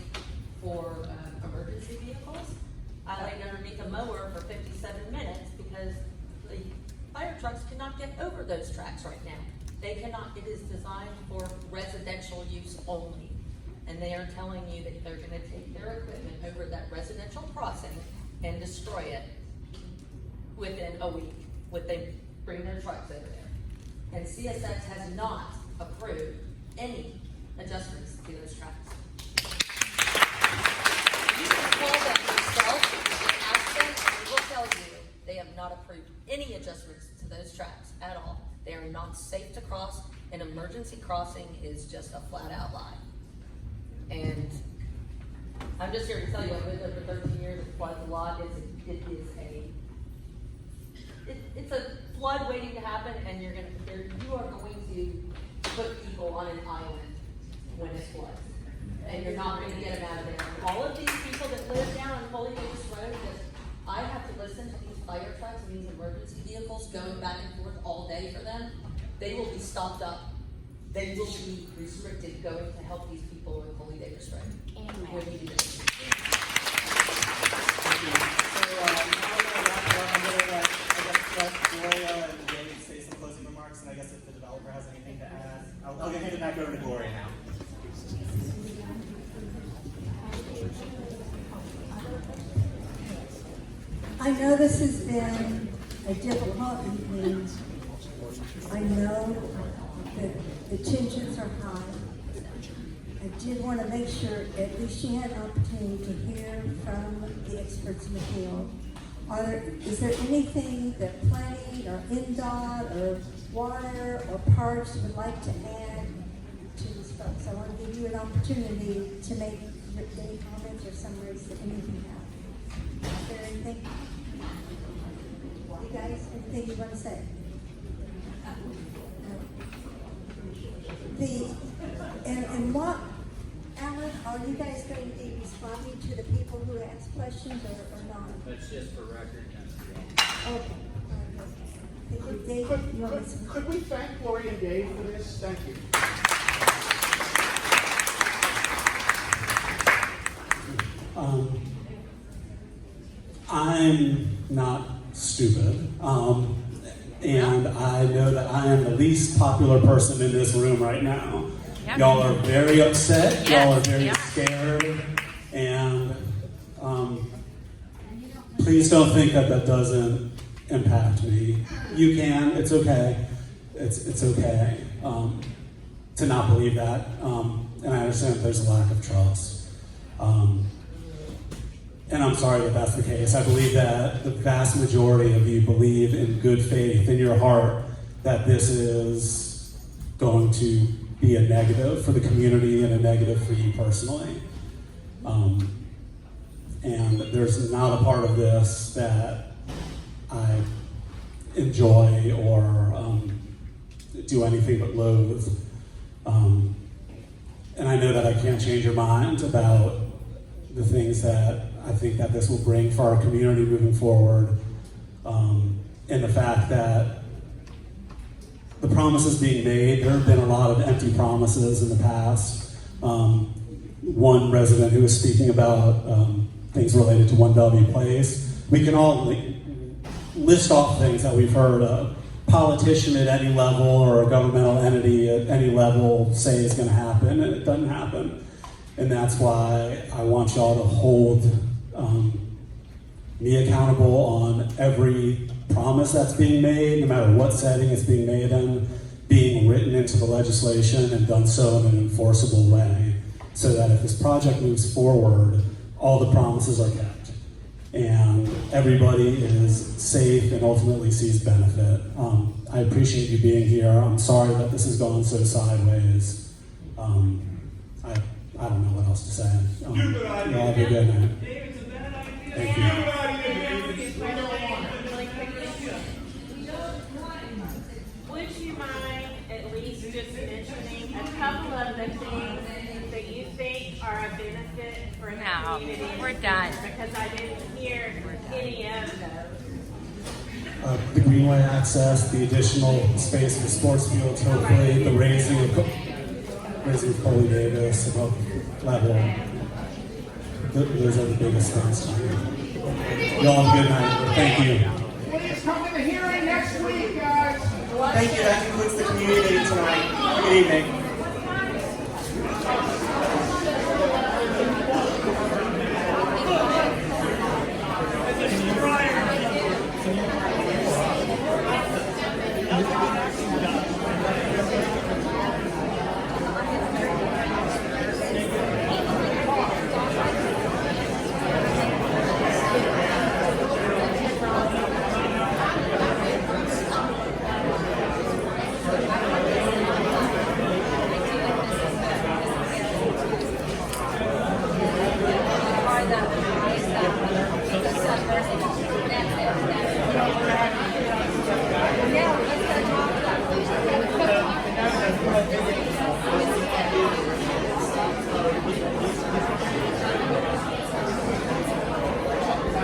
Speaker 10: for emergency vehicles. I laid underneath a mower for 57 minutes because the fire trucks cannot get over those tracks right now. They cannot. It is designed for residential use only. And they are telling you that they're going to take their equipment over that residential crossing and destroy it within a week. Would they bring their trucks over there? And CSX has not approved any adjustments to those tracks. You can call them yourself and ask them, and they will tell you they have not approved any adjustments to those tracks at all. They are not safe to cross. An emergency crossing is just a flat out lie. And I'm just here to tell you, I've lived there for 13 years, it floods a lot, it's a flood waiting to happen, and you are going to put people on an island when it floods. And you're not going to get them out of there. All of these people that live down on Holy Davis Road, that I have to listen to these fire trucks and these emergency vehicles going back and forth all day for them, they will be stopped up. They will be restricted going to help these people in Holy Davis Road. When you do this.
Speaker 4: Gloria and Dave say some closing remarks, and I guess if the developer has anything to add, I'll hand it back over to Gloria now.
Speaker 8: I know this has been a difficult evening. I know that the tensions are high. I did want to make sure at least you had an opportunity to hear from the experts in the field. Is there anything that planning or NDOT or water or parks would like to add to these folks? I want to give you an opportunity to make any comments or summaries that any of you have. Is there anything? You guys, anything you want to say? And what, Alan, are you guys going to be responding to the people who ask questions or not?
Speaker 11: That's just for record.
Speaker 8: Okay.
Speaker 12: Could we thank Gloria and Dave for this? Thank you.
Speaker 3: I'm not stupid, and I know that I am the least popular person in this room right now. Yep. Y'all are very upset, y'all are very scared, and please don't think that that doesn't impact me. You can, it's okay. It's okay to not believe that, and I understand that there's a lack of trust. And I'm sorry that that's the case. I believe that the vast majority of you believe in good faith in your heart that this is going to be a negative for the community and a negative for you personally. And there's not a part of this that I enjoy or do anything but loathe. And I know that I can't change your mind about the things that I think that this will bring for our community moving forward, and the fact that the promises being made, there have been a lot of empty promises in the past. One resident who was speaking about things related to 1W Place, we can all list off things that we've heard a politician at any level or a governmental entity at any level say is going to happen, and it doesn't happen. And that's why I want y'all to hold me accountable on every promise that's being made, no matter what setting it's being made in, being written into the legislation and done so in an enforceable way, so that if this project moves forward, all the promises are kept and everybody is safe and ultimately sees benefit. I appreciate you being here. I'm sorry that this has gone so sideways. I don't know what else to say. Y'all have a good night. Thank you.
Speaker 21: Would you mind at least just mentioning a couple of the things that you think are a benefit for the community?
Speaker 14: We're done.
Speaker 21: Because I didn't hear any of those.
Speaker 3: The greenway access, the additional space for sports fields, hopefully, the raising of Holy Davis above level. Those are the biggest things. Y'all have a good night. Thank you.
Speaker 12: Please come to the hearing next week, guys.
Speaker 4: Thank you. That concludes the community meeting tonight. Good evening.